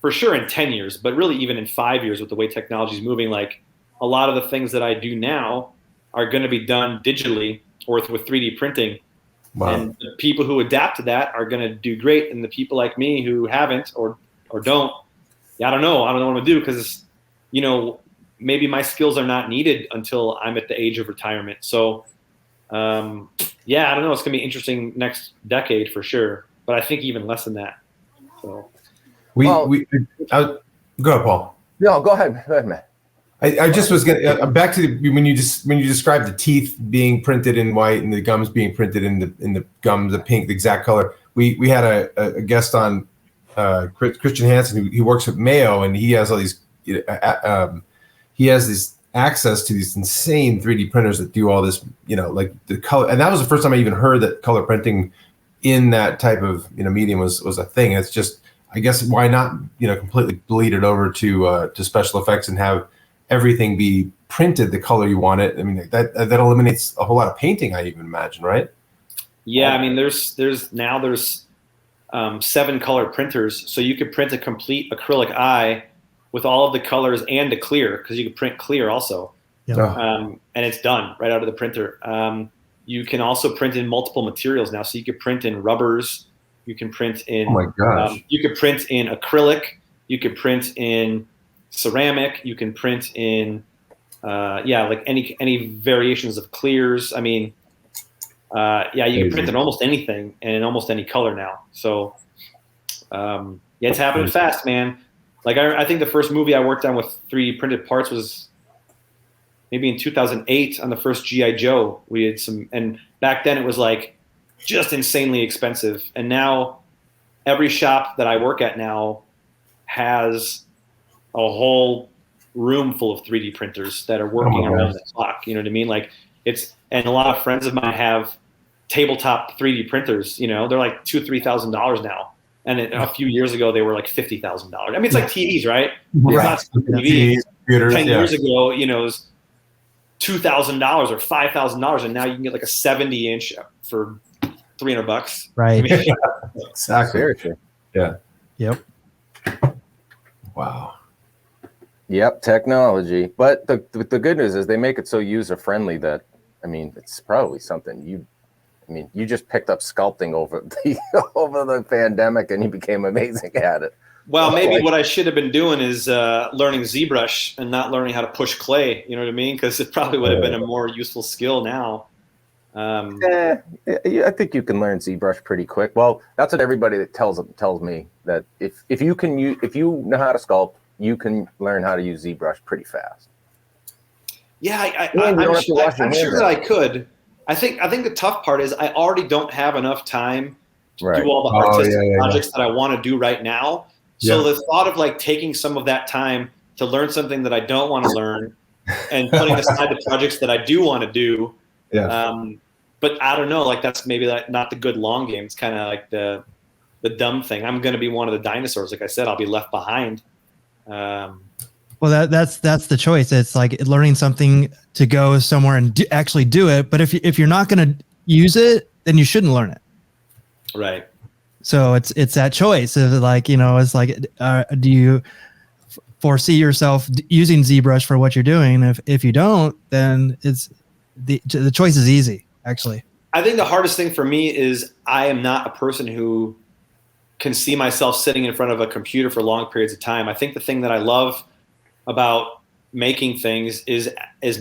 for sure in 10 years, but really even in 5 years with the way technology is moving, like a lot of the things that I do now are going to be done digitally or with 3D printing. Wow. And the people who adapt to that are going to do great. And the people like me who haven't or don't, I don't know. I don't know what to do because, maybe my skills are not needed until I'm at the age of retirement. So, I don't know. It's going to be interesting next decade for sure, but I think even less than that. So, go ahead, Paul. No, go ahead, man. I just was getting back to when you described the teeth being printed in white and the gums being printed in the gums, the pink, the exact color. We had a guest on, Christian Hansen, he works at Mayo, and he has all these. He has this access to these insane 3D printers that do all this, like the color. And that was the first time I even heard that color printing in that type of, medium was a thing. It's just, I guess, why not, completely bleed it over to special effects and have everything be printed the color you want it. I mean, that eliminates a whole lot of painting, I even imagine, right? Yeah. I mean, there's 7 color printers. So you could print a complete acrylic eye with all of the colors and the clear, because you can print clear also. And it's done right out of the printer. You can also print in multiple materials now. So you could print in rubbers. You can print in, you could print in acrylic. You could print in ceramic. You can print in, like any variations of clears. I mean, you can print in almost anything and in almost any color now. So, it's happening fast, man. Like I think the first movie I worked on with 3D printed parts was maybe in 2008 on the first G.I. Joe. We had and back then it was like just insanely expensive. And now every shop that I work at now has a whole room full of 3D printers that are working around the clock. You know what I mean? Like and a lot of friends of mine have tabletop 3D printers, you know, they're like $2,000-$3,000 now. And a few years ago, they were like $50,000. I mean, it's like TVs, right? Right. TV. 10 yeah. years ago, you know, it was $2,000 or $5,000, and now you can get like a 70-inch for $300. Right. I mean, Exactly. Seriously. Yeah. Yep. Wow. Yep, technology. But the good news is they make it so user friendly that, I mean, it's probably something you just picked up sculpting over the pandemic and you became amazing at it. well, maybe what I should have been doing is learning ZBrush and not learning how to push clay. You know what I mean? Because it probably would have been a more useful skill now. I think you can learn ZBrush pretty quick. Well, that's what everybody that tells me, that if you know how to sculpt, you can learn how to use ZBrush pretty fast. Yeah, I'm sure that I could. I think the tough part is I already don't have enough time to do all the artistic projects that I want to do right now. So the thought of like taking some of that time to learn something that I don't want to learn and putting aside the projects that I do want to do. Yeah. But I don't know, like that's maybe like not the good long game. It's kind of like the dumb thing. I'm going to be one of the dinosaurs. Like I said, I'll be left behind. Well, that's the choice. It's like learning something to go somewhere and actually do it. But if you're not going to use it, then you shouldn't learn it. Right. So it's that choice of like, you know, it's like, do you foresee yourself using ZBrush for what you're doing? If you don't, then it's the choice is easy, actually. I think the hardest thing for me is I am not a person who can see myself sitting in front of a computer for long periods of time. I think the thing that I love about making things is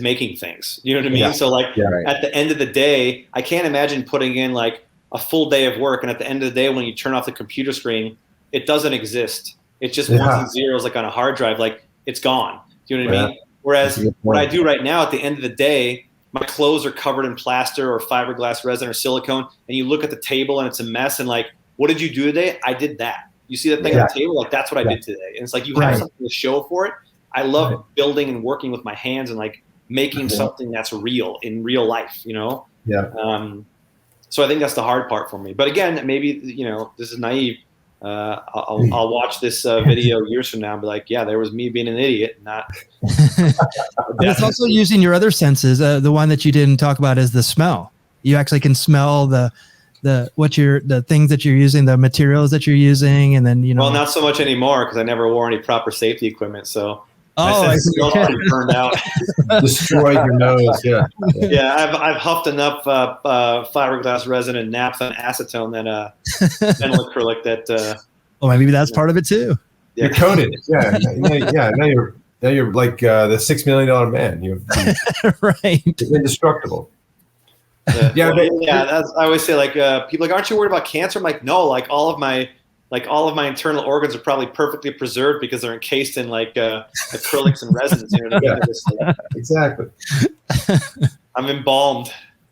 making things. You know what I mean? Yeah. So like right. At the end of the day, I can't imagine putting in like a full day of work, and at the end of the day, when you turn off the computer screen, it doesn't exist. It's just ones and zeros like on a hard drive, like it's gone. Do you know what I mean? Whereas what I do right now, at the end of the day, my clothes are covered in plaster or fiberglass resin or silicone, and you look at the table and it's a mess, and like, what did you do today? I did that. You see that thing on the table? Like, that's what I did today. And it's like, you have something to show for it. I love building and working with my hands and like making something that's real in real life, you know? Yeah. So I think that's the hard part for me. But again, maybe, you know, this is naive. I'll watch this video years from now and be like, yeah, there was me being an idiot. Not. But it's also using your other senses. The one that you didn't talk about is the smell. You actually can smell the things that you're using, the materials that you're using, and then, you know. Well, not so much anymore because I never wore any proper safety equipment. So I see. Burned out. Destroyed your nose. Yeah. Yeah, I've huffed enough fiberglass resin and naphtha and acetone than acrylic that. Well, maybe that's part of it too. Yeah. You're coated. Yeah. Now you're like the $6 million man. You're right. Indestructible. Yeah, that's, I always say, like, people are like, aren't you worried about cancer? I'm like, no, like all of my internal organs are probably perfectly preserved because they're encased in like acrylics and resins. You know what I mean? Yeah, exactly. I'm embalmed.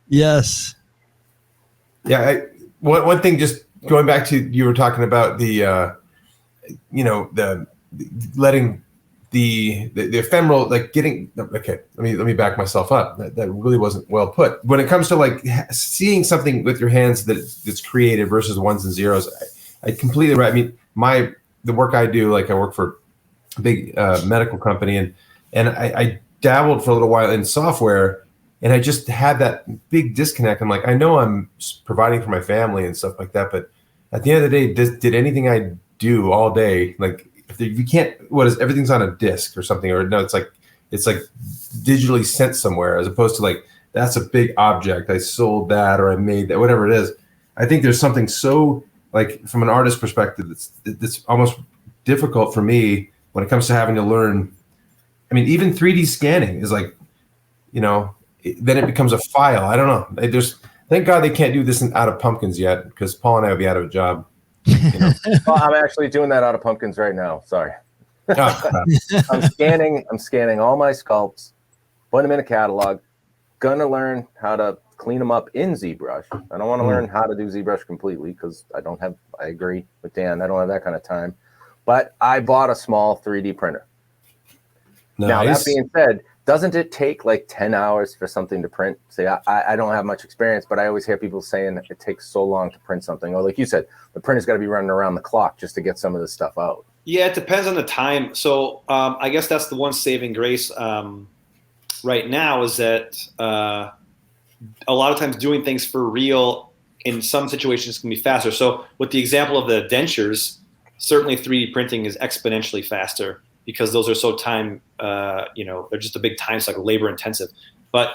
Yes. Yeah. One thing, just going back to, you were talking about the letting the ephemeral, like getting, okay, let me back myself up. That really wasn't well put. When it comes to like seeing something with your hands that's creative versus ones and zeros, I completely right. I mean, the work I do, like I work for a big medical company, and I dabbled for a little while in software, and I just had that big disconnect. I'm like, I know I'm providing for my family and stuff like that, but at the end of the day, did anything I do all day, like if you can't, everything's on a disk or something, or no, it's like digitally sent somewhere, as opposed to like, that's a big object, I sold that or I made that, whatever it is. I think there's something so, like, from an artist perspective, that's almost difficult for me when it comes to having to learn. I mean, even 3D scanning is like, then it becomes a file. I don't know. Thank God they can't do this out of pumpkins yet, because Paul and I would be out of a job. Well, I'm actually doing that out of pumpkins right now. Sorry. I'm scanning all my sculpts, putting them in a catalog. Gonna learn how to clean them up in ZBrush. I don't want to learn how to do ZBrush completely because I agree with Dan. I don't have that kind of time. But I bought a small 3D printer. Nice. Now, that being said, Doesn't it take like 10 hours for something to print? Say, I don't have much experience, but I always hear people saying it takes so long to print something. Or like you said, the printer's got to be running around the clock just to get some of this stuff out. Yeah, it depends on the time. So I guess that's the one saving grace right now is that a lot of times doing things for real in some situations can be faster. So with the example of the dentures, certainly 3D printing is exponentially faster because those are so time, they're just a big time cycle, labor intensive. But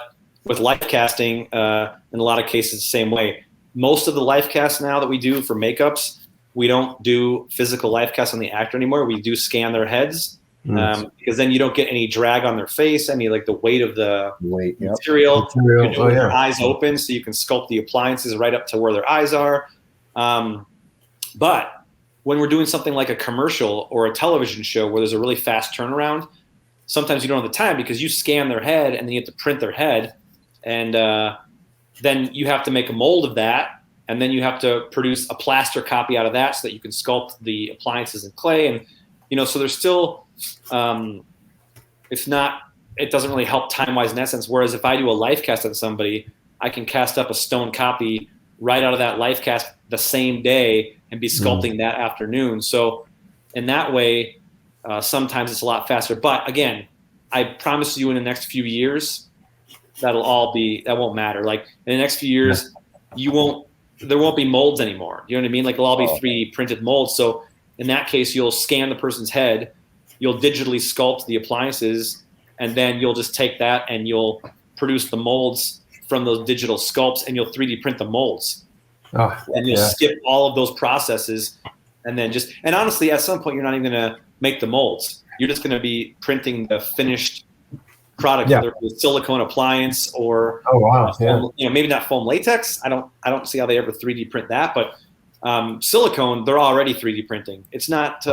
with life casting, in a lot of cases, the same way. Most of the life casts now that we do for makeups, we don't do physical life casts on the actor anymore. We do scan their heads because then you don't get any drag on their face, any like the weight of the material. You do with their eyes open, so you can sculpt the appliances right up to where their eyes are. But when we're doing something like a commercial or a television show where there's a really fast turnaround, sometimes you don't have the time because you scan their head and then you have to print their head. And then you have to make a mold of that. And then you have to produce a plaster copy out of that so that you can sculpt the appliances in clay. And, so there's still, it doesn't really help time-wise in that sense. Whereas if I do a life cast on somebody, I can cast up a stone copy right out of that life cast the same day and be sculpting that afternoon. So in that way, sometimes it's a lot faster. But again, I promise you in the next few years, that won't matter. Like in the next few years, there won't be molds anymore. You know what I mean? Like it'll all be 3D printed molds. So in that case, you'll scan the person's head, you'll digitally sculpt the appliances, and then you'll just take that and you'll produce the molds from those digital sculpts and you'll 3D print the molds. And you'll skip all of those processes and then and honestly, at some point, you're not even going to make the molds. You're just going to be printing the finished product, whether it was silicone appliance or foam, maybe not foam latex. I don't see how they ever 3D print that, but silicone, they're already 3D printing. It's not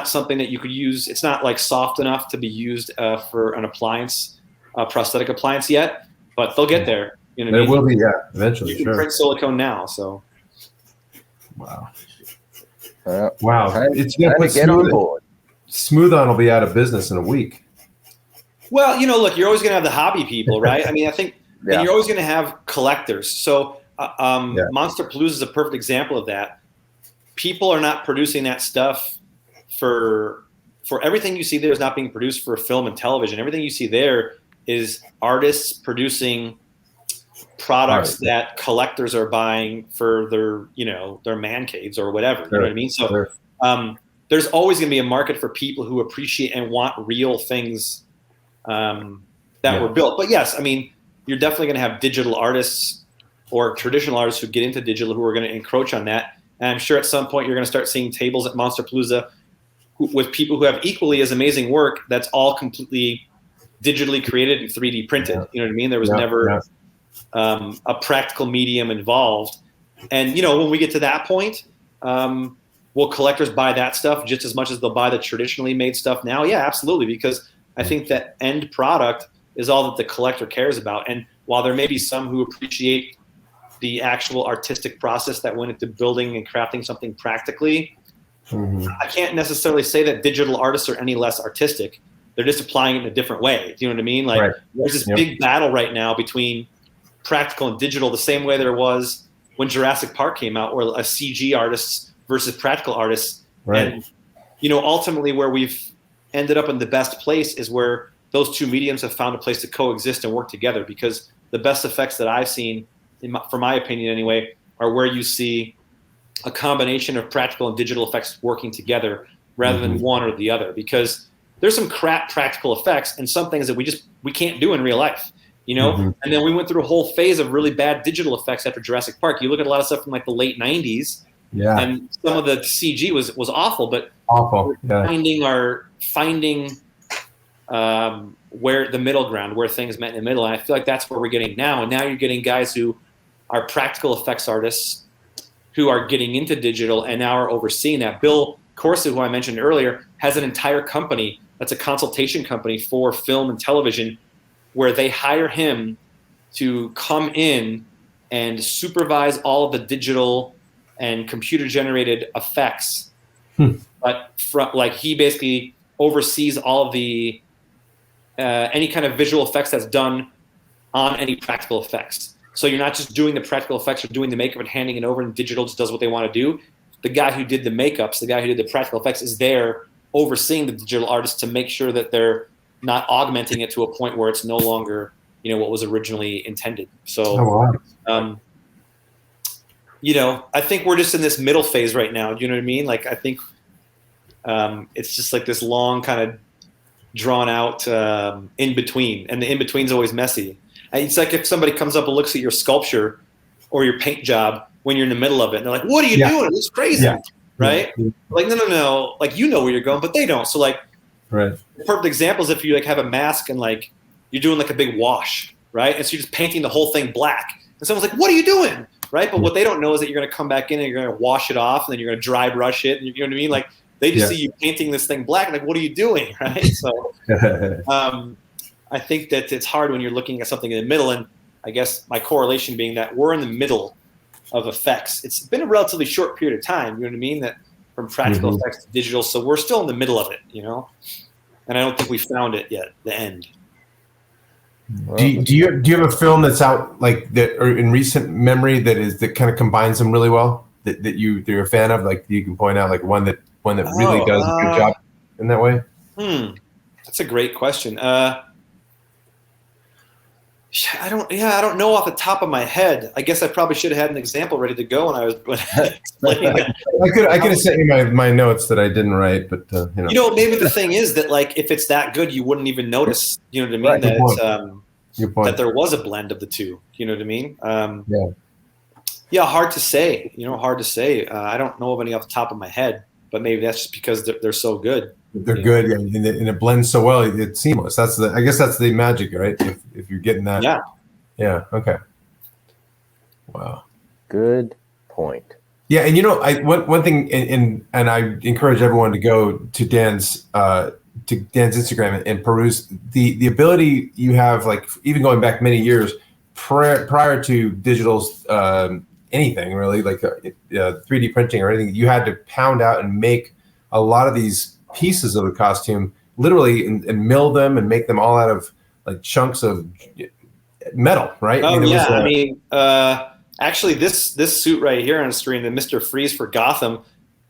something that you could use. It's not like soft enough to be used for an appliance, prosthetic appliance yet, but they'll get there. You know what I mean? Will be, eventually. You can print silicone now, so. Wow. Wow. It's going to get on board. Smooth-On will be out of business in a week. Well, look, you're always going to have the hobby people, right? I mean, I think and you're always going to have collectors. So Monsterpalooza is a perfect example of that. People are not producing that stuff for everything you see there is not being produced for film and television. Everything you see there is artists producing products that collectors are buying for their man caves or whatever. You know what I mean? So there's always going to be a market for people who appreciate and want real things that were built. But yes, I mean, you're definitely going to have digital artists or traditional artists who get into digital who are going to encroach on that. And I'm sure at some point you're going to start seeing tables at Monsterpalooza with people who have equally as amazing work that's all completely digitally created and 3D printed. You know what I mean? There was never a practical medium involved. And, when we get to that point, will collectors buy that stuff just as much as they'll buy the traditionally made stuff now? Yeah, absolutely. Because I think that end product is all that the collector cares about. And while there may be some who appreciate the actual artistic process that went into building and crafting something practically, I can't necessarily say that digital artists are any less artistic. They're just applying it in a different way. Do you know what I mean? Like there's this big battle right now between practical and digital, the same way there was when Jurassic Park came out, or a CG artists versus practical artists. And, ultimately where we've ended up in the best place is where those two mediums have found a place to coexist and work together, because the best effects that I've seen, for my opinion anyway, are where you see a combination of practical and digital effects working together rather than one or the other, because there's some crap practical effects and some things that we can't do in real life, and then we went through a whole phase of really bad digital effects after Jurassic Park. You look at a lot of stuff from like the late 90s and some of the CG was awful, but finding where the middle ground, where things met in the middle. And I feel like that's where we're getting now. And now you're getting guys who are practical effects artists who are getting into digital and now are overseeing that. Bill Corsi, who I mentioned earlier, has an entire company that's a consultation company for film and television, where they hire him to come in and supervise all of the digital and computer generated effects. But he basically oversees all of the any kind of visual effects that's done on any practical effects. So you're not just doing the practical effects or doing the makeup and handing it over, and digital just does what they want to do. The guy who did the makeups, the guy who did the practical effects is there overseeing the digital artists to make sure that they're not augmenting it to a point where it's no longer, you know, what was originally intended. So, you know, I think we're just in this middle phase right now. Do you know what I mean? Like, I think it's just like this long kind of drawn out in between, and the in between is always messy. And it's like if somebody comes up and looks at your sculpture or your paint job when you're in the middle of it, and they're like, "What are you doing? It looks crazy." Right? Like, no. Like, you know where you're going, but they don't. So like, the perfect example is if you like have a mask and like you're doing like a big wash, right? And so you're just painting the whole thing black, and someone's like, "What are you doing?" Right? But what they don't know is that you're going to come back in and you're going to wash it off, and then you're going to dry brush it. And you know what I mean? Like, they just see you painting this thing black, and like, what are you doing, right? So, I think that it's hard when you're looking at something in the middle, and I guess my correlation being that we're in the middle of effects. It's been a relatively short period of time, you know what I mean? That from practical effects to digital, so we're still in the middle of it, you know. And I don't think we found it yet, the end. Do you have a film that's out like that, or in recent memory that kind of combines them really well? That you're a fan of, like you can point out like one that really does a good job in that way? That's a great question. I don't know off the top of my head. I guess I probably should have had an example ready to go when I was explaining it. I could have sent you my notes that I didn't write, but you know, maybe the thing is that like if it's that good, you wouldn't even notice. You know what I mean? That there was a blend of the two. You know what I mean? Yeah, hard to say. You know, hard to say. I don't know of any off the top of my head, but maybe that's just because they're so good. They're good, and it blends so well. It's seamless. I guess that's the magic, right? If you're getting that. Yeah. Okay. Wow. Good point. Yeah, and you know, one thing, and I encourage everyone to go to Dan's Instagram and peruse the ability you have, like even going back many years prior to digital's anything really, like 3D printing or anything. You had to pound out and make a lot of these pieces of the costume literally and mill them and make them all out of like chunks of metal, right? Actually this suit right here on the screen, the Mr. Freeze for Gotham,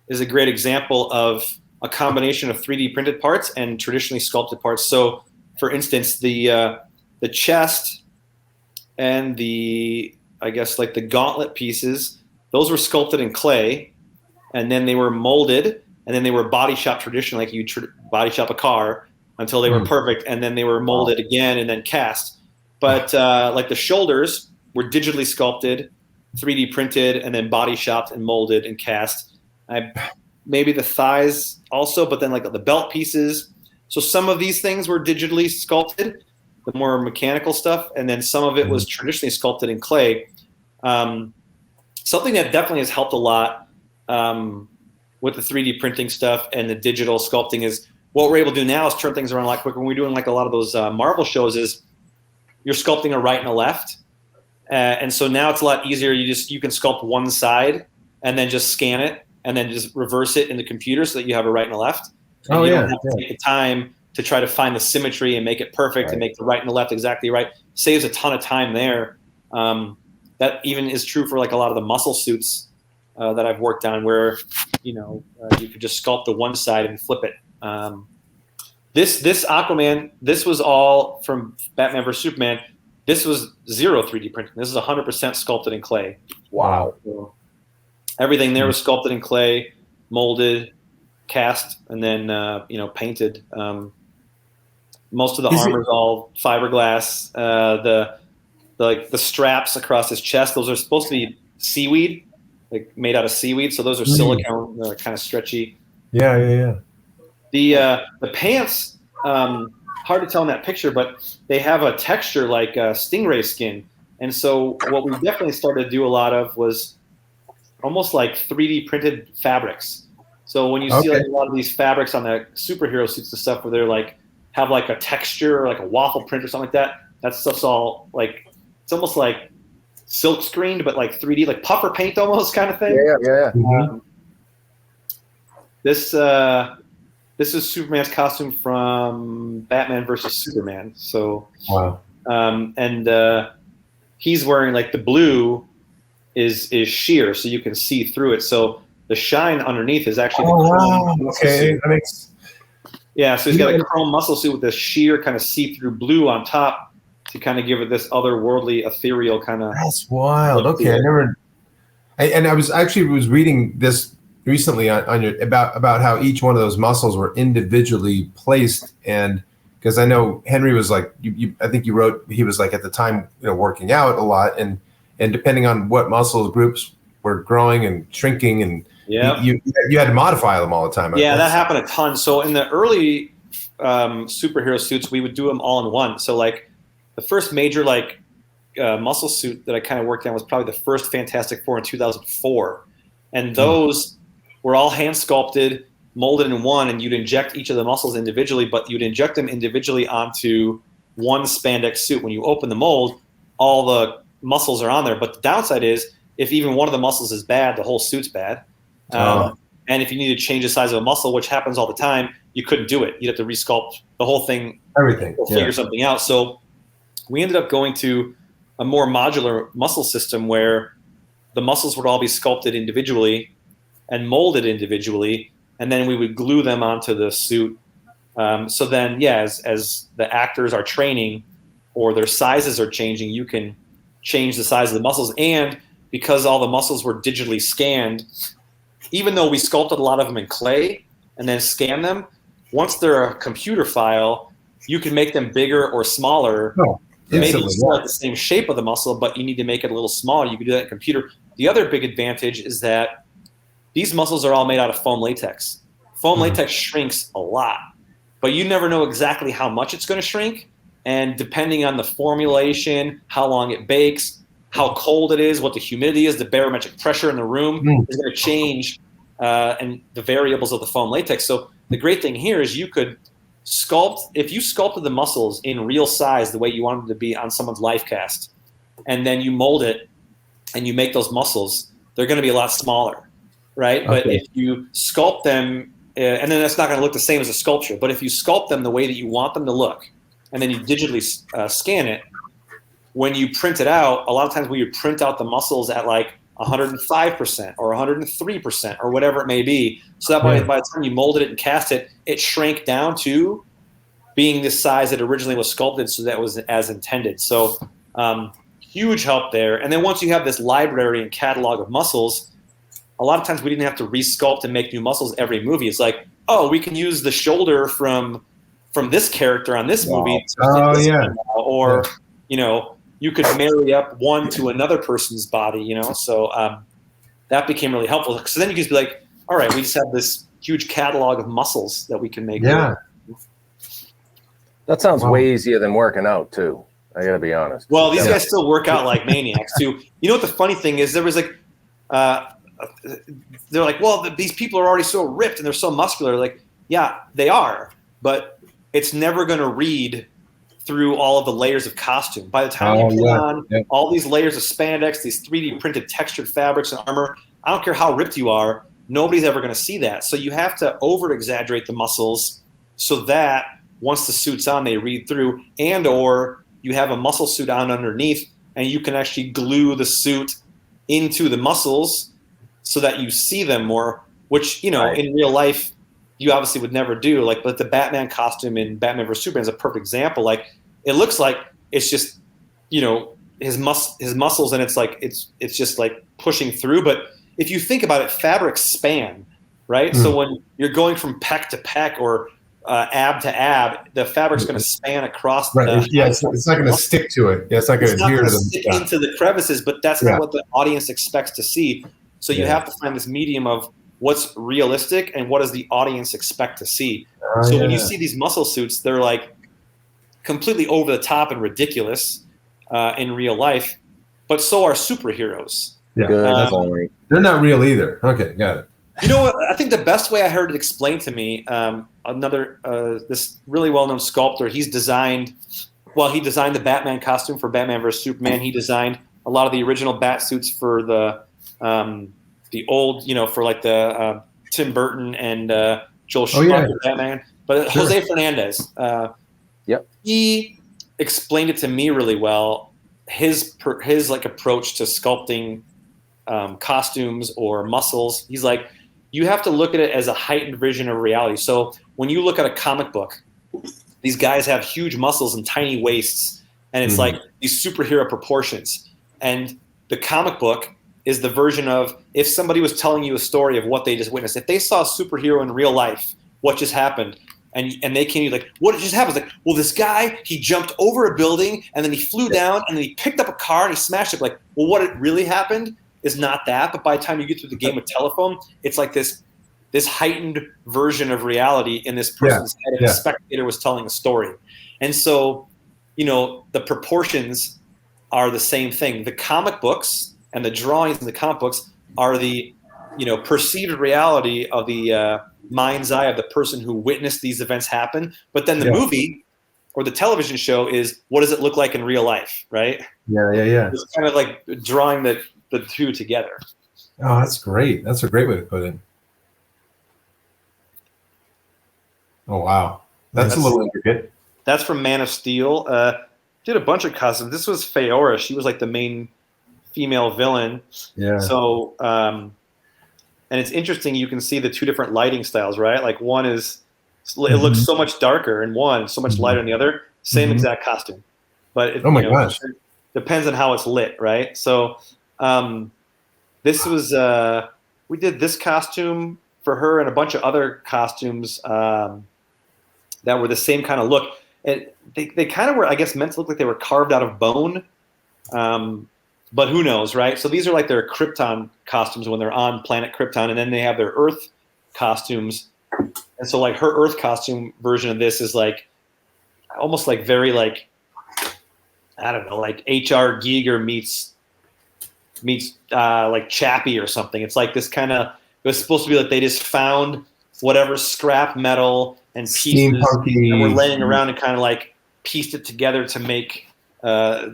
is a great example of a combination of 3D printed parts and traditionally sculpted parts. So for instance, the chest and the gauntlet pieces, those were sculpted in clay, and then they were molded, and then they were body shop traditionally, like you body shop a car until they were perfect, and then they were molded again and then cast. But like the shoulders were digitally sculpted, 3D printed, and then body shopped and molded and cast. Maybe the thighs also, but then like the belt pieces. So some of these things were digitally sculpted, the more mechanical stuff, and then some of it was traditionally sculpted in clay. Something that definitely has helped a lot with the 3D printing stuff and the digital sculpting is what we're able to do now is turn things around a lot quicker. When we're doing like a lot of those Marvel shows, is you're sculpting a right and a left, and so now it's a lot easier. You can sculpt one side and then just scan it and then just reverse it in the computer so that you have a right and a left. And you don't have to take the time to try to find the symmetry and make it perfect and make the right and the left exactly right. Saves a ton of time there. That even is true for like a lot of the muscle suits that I've worked on, where you could just sculpt the one side and flip it. This Aquaman, this was all from Batman vs Superman. This was 0 3D printing. This is 100% sculpted in clay. Wow. So everything there was sculpted in clay, molded, cast, and then painted. Most of the armor is all fiberglass. The straps across his chest, those are supposed to be seaweed, like made out of seaweed. So those are silicone, they're kind of stretchy. Yeah. The pants, hard to tell in that picture, but they have a texture like stingray skin. And so what we definitely started to do a lot of was almost like 3D printed fabrics. So when you see like a lot of these fabrics on the superhero suits and stuff where they're like have like a texture or like a waffle print or something like that stuff's all like, it's almost like silk screened, but like 3D, like puffer paint almost kind of thing. Yeah. this is Superman's costume from Batman versus Superman. So, wow. He's wearing like the blue is sheer, so you can see through it. So the shine underneath is actually the chrome muscle suit. That makes. Yeah, so he's got a chrome muscle suit with this sheer kind of see-through blue on top to kind of give it this otherworldly, ethereal kind of. That's wild. Okay, I was reading this recently on your about how each one of those muscles were individually placed, and because I know Henry was like I think you wrote he was like at the time working out a lot, and depending on what muscle groups were growing and shrinking, and you had to modify them all the time. Yeah, that happened a ton. So in the early superhero suits, we would do them all in one. So like the first major muscle suit that I kind of worked on was probably the first Fantastic Four in 2004, and those were all hand sculpted, molded in one, and you'd inject each of the muscles individually, but you'd inject them individually onto one spandex suit. When you open the mold, all the muscles are on there, but the downside is if even one of the muscles is bad, the whole suit's bad. And if you need to change the size of a muscle, which happens all the time, you couldn't do it. You'd have to resculpt the whole thing, everything, figure something out. So we ended up going to a more modular muscle system where the muscles would all be sculpted individually and molded individually, and then we would glue them onto the suit. So then, as the actors are training or their sizes are changing, you can change the size of the muscles. And because all the muscles were digitally scanned, even though we sculpted a lot of them in clay and then scanned them, once they're a computer file, you can make them bigger or smaller. Maybe still at the same shape of the muscle, but you need to make it a little smaller. You can do that in computer. The other big advantage is that these muscles are all made out of foam latex. Foam latex shrinks a lot, but you never know exactly how much it's going to shrink. And depending on the formulation, how long it bakes, how cold it is, what the humidity is, the barometric pressure in the room is going to change, and the variables of the foam latex. So the great thing here is you could sculpt, if you sculpted the muscles in real size the way you wanted them to be on someone's life cast, and then you mold it and you make those muscles, they're going to be a lot smaller, right? Okay. But if you sculpt them, and then that's not going to look the same as a sculpture, but if you sculpt them the way that you want them to look, and then you digitally scan it, when you print it out, a lot of times we would print out the muscles at like 105% or 103% or whatever it may be. So that by the time you molded it and cast it, it shrank down to being the size that originally was sculpted, so that was as intended. So huge help there. And then once you have this library and catalog of muscles, a lot of times we didn't have to resculpt and make new muscles every movie. It's like, oh, we can use the shoulder from this character on this movie. Or, you could marry up one to another person's body, So that became really helpful. So then you could just be like, all right, we just have this huge catalog of muscles that we can make. Yeah. That sounds way easier than working out, too. I got to be honest. Well, these guys still work out like maniacs, too. You know what the funny thing is? There was like, they're like, well, these people are already so ripped and they're so muscular. Like, yeah, they are. But it's never going to read through all of the layers of costume. By the time you put on all these layers of spandex, these 3D printed textured fabrics and armor, I don't care how ripped you are, nobody's ever going to see that. So you have to over-exaggerate the muscles so that once the suit's on, they read through, and or you have a muscle suit on underneath, and you can actually glue the suit into the muscles so that you see them more, which, in real life, you obviously would never do. Like, but the Batman costume in Batman vs. Superman is a perfect example. Like, it looks like it's just, his muscles, and it's like it's just like pushing through. But if you think about it, fabrics span, right? So when you're going from pec to pec or ab to ab, the fabric's going to span across. Right. It's not going to stick to it. Yeah, it's not going to adhere to them. Stick into the crevices, but that's not what the audience expects to see. So you have to find this medium of what's realistic and what does the audience expect to see. When you see these muscle suits, they're like completely over the top and ridiculous in real life, but so are superheroes. Yeah, they're not real either. Okay, got it. You know what? I think the best way I heard it explained to me, this really well-known sculptor, he designed the Batman costume for Batman vs. Superman. He designed a lot of the original bat suits for the old, for like the Tim Burton and Joel Schumacher, yeah. Batman, but Sure. Jose Fernandez. He explained it to me really well. His like approach to sculpting costumes or muscles. He's like, you have to look at it as a heightened vision of reality. So when you look at a comic book, these guys have huge muscles and tiny waists, and it's like these superhero proportions. And the comic book is the version of if somebody was telling you a story of what they just witnessed. If they saw a superhero in real life, what just happened, and they came to you like, what just happened? It's like, well, this guy, he jumped over a building, and then he flew down, and then he picked up a car, and he smashed it. Like, well, what it really happened is not that, but by the time you get through the game of telephone, it's like this heightened version of reality in this person's head, and the spectator was telling a story. And so, the proportions are the same thing. The comic books and the drawings in the comic books are the, perceived reality of the mind's eye of the person who witnessed these events happen. But then the movie or the television show is, what does it look like in real life, right? Yeah. It's kind of like drawing the two together. Oh, that's great. That's a great way to put it. Oh, wow. That's a little intricate. That's from Man of Steel. Did a bunch of costumes. This was Feora. She was like the main female villain. Yeah. So, and it's interesting. You can see the two different lighting styles, right? Like one is, it looks so much darker in one, so much lighter in the other. Same exact costume. But it, gosh. Depends on how it's lit, right? So, this was, we did this costume for her and a bunch of other costumes that were the same kind of look. And they kind of were, I guess, meant to look like they were carved out of bone. But who knows, right? So these are like their Krypton costumes when they're on planet Krypton, and then they have their Earth costumes. And so like her Earth costume version of this is like almost like very like, I don't know, like H.R. Giger meets like Chappie or something. It's like this kind of, it was supposed to be like they just found whatever scrap metal and pieces that were laying around and kind of like pieced it together to make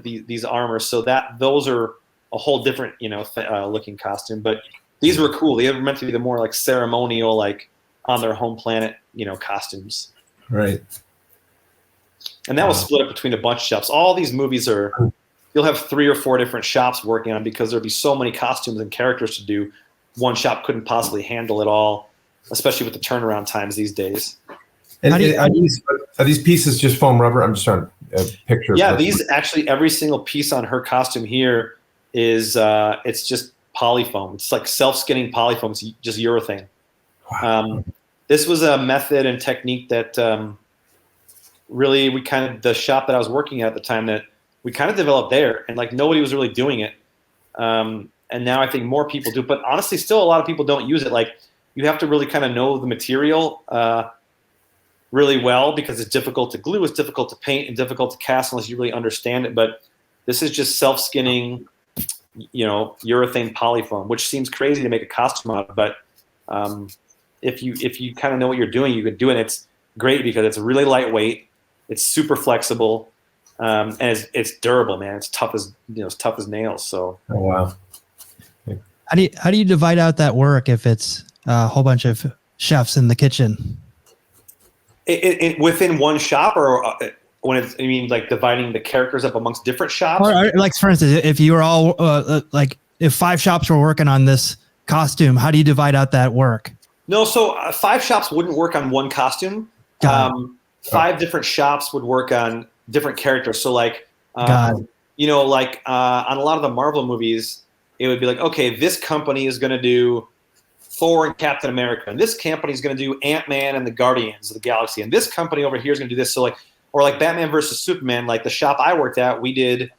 these armors. So those are a whole different looking costume. But these were cool. They were meant to be the more like ceremonial, like on their home planet, costumes. Right. And that was split up between a bunch of shops. All these movies you'll have 3 or 4 different shops working on it because there'd be so many costumes and characters to do. One shop couldn't possibly handle it all, especially with the turnaround times these days. And are these pieces just foam rubber? I'm just trying to picture. Yeah, these actually, every single piece on her costume here is it's just polyfoam. It's like self-skinning polyfoam. It's just urethane. Wow. This was a method and technique that really the shop that I was working at the time, that we kind of developed there, and like nobody was really doing it. And now I think more people do, but honestly, still a lot of people don't use it. Like you have to really kind of know the material really well because it's difficult to glue, it's difficult to paint, and difficult to cast unless you really understand it. But this is just self-skinning, urethane polyfoam, which seems crazy to make a costume out of. But if you kind of know what you're doing, you can do it. It's great because it's really lightweight, it's super flexible, and it's durable, man. It's tough as nails. So. Oh wow. How do you divide out that work if it's a whole bunch of chefs in the kitchen? It within one shop, or when it's, like dividing the characters up amongst different shops? Or like, for instance, if you were all if 5 shops were working on this costume, how do you divide out that work? No, so 5 shops wouldn't work on one costume. 5 different shops would work on different characters. So like, on a lot of the Marvel movies, it would be like, okay, this company is going to do Thor and Captain America, and this company is going to do Ant-Man and the Guardians of the Galaxy, and this company over here is going to do this. So like, or like Batman versus Superman, like the shop I worked at, we did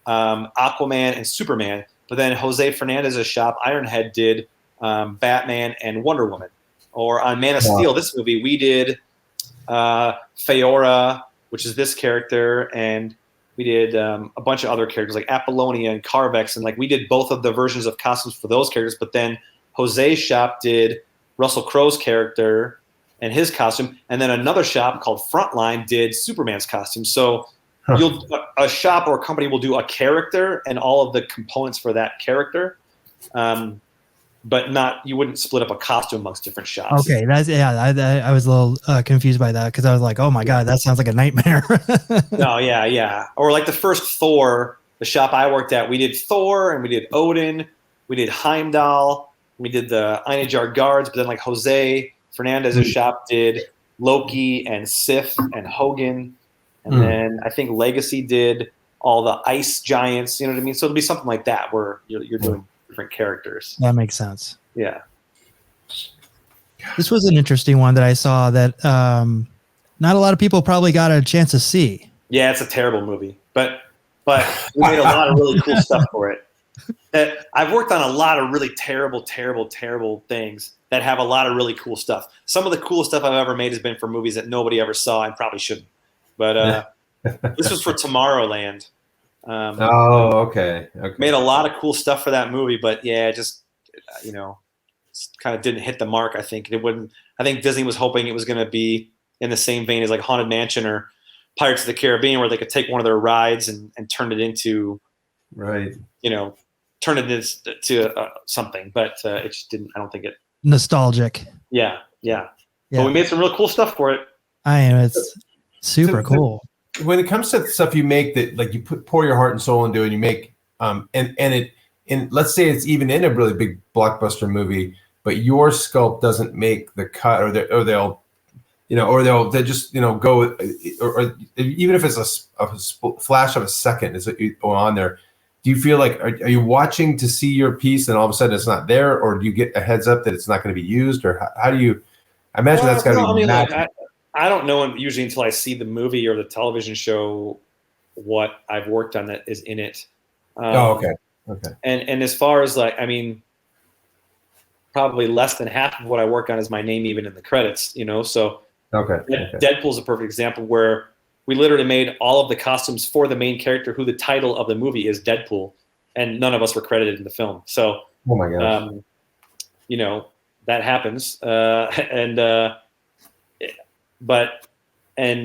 Aquaman and Superman, but then Jose Fernandez's shop, Ironhead, did Batman and Wonder Woman. Or on Man of Steel, this movie, we did Feora, which is this character, and we did a bunch of other characters like Apollonia and Carvex, and like we did both of the versions of costumes for those characters. But then Jose's shop did Russell Crowe's character and his costume, and then another shop called Frontline did Superman's costume. So a shop or a company will do a character and all of the components for that character. but not, you wouldn't split up a costume amongst different shots. Okay, I was a little confused by that because I was like, oh my god, that sounds like a nightmare. No, yeah. Or like the first Thor, the shop I worked at, we did Thor and we did Odin, we did Heimdall, we did the Einejar guards, but then like Jose Fernandez's shop did Loki and Sif and Hogan, and then I think Legacy did all the ice giants. You know what I mean? So it'll be something like that where you're doing different characters. That makes sense. Yeah. This was an interesting one that I saw that not a lot of people probably got a chance to see. Yeah, it's a terrible movie, but we made a lot of really cool stuff for it. I've worked on a lot of really terrible things that have a lot of really cool stuff. Some of the coolest stuff I've ever made has been for movies that nobody ever saw and probably shouldn't. But this was for Tomorrowland. Okay. Made a lot of cool stuff for that movie, but yeah, just kind of didn't hit the mark. I think it wouldn't. I think Disney was hoping it was going to be in the same vein as like Haunted Mansion or Pirates of the Caribbean, where they could take one of their rides and turn it into turn it into something. But it just didn't. I don't think it. Nostalgic. Yeah. But we made some real cool stuff for it. It's super cool. When it comes to stuff you make that like you pour your heart and soul into, and you make and let's say it's even in a really big blockbuster movie, but your sculpt doesn't make the cut, or they'll just go, or even if it's a flash of a second is on there. Do you feel like are you watching to see your piece and all of a sudden it's not there, or do you get a heads up that it's not going to be used, or how do you? I imagine that's got to be. I don't know usually until I see the movie or the television show what I've worked on that is in it. Okay. And as far as probably less than half of what I work on is my name even in the credits, so. Okay. Deadpool's a perfect example where we literally made all of the costumes for the main character who the title of the movie is Deadpool, and none of us were credited in the film. So, oh my gosh. That happens. And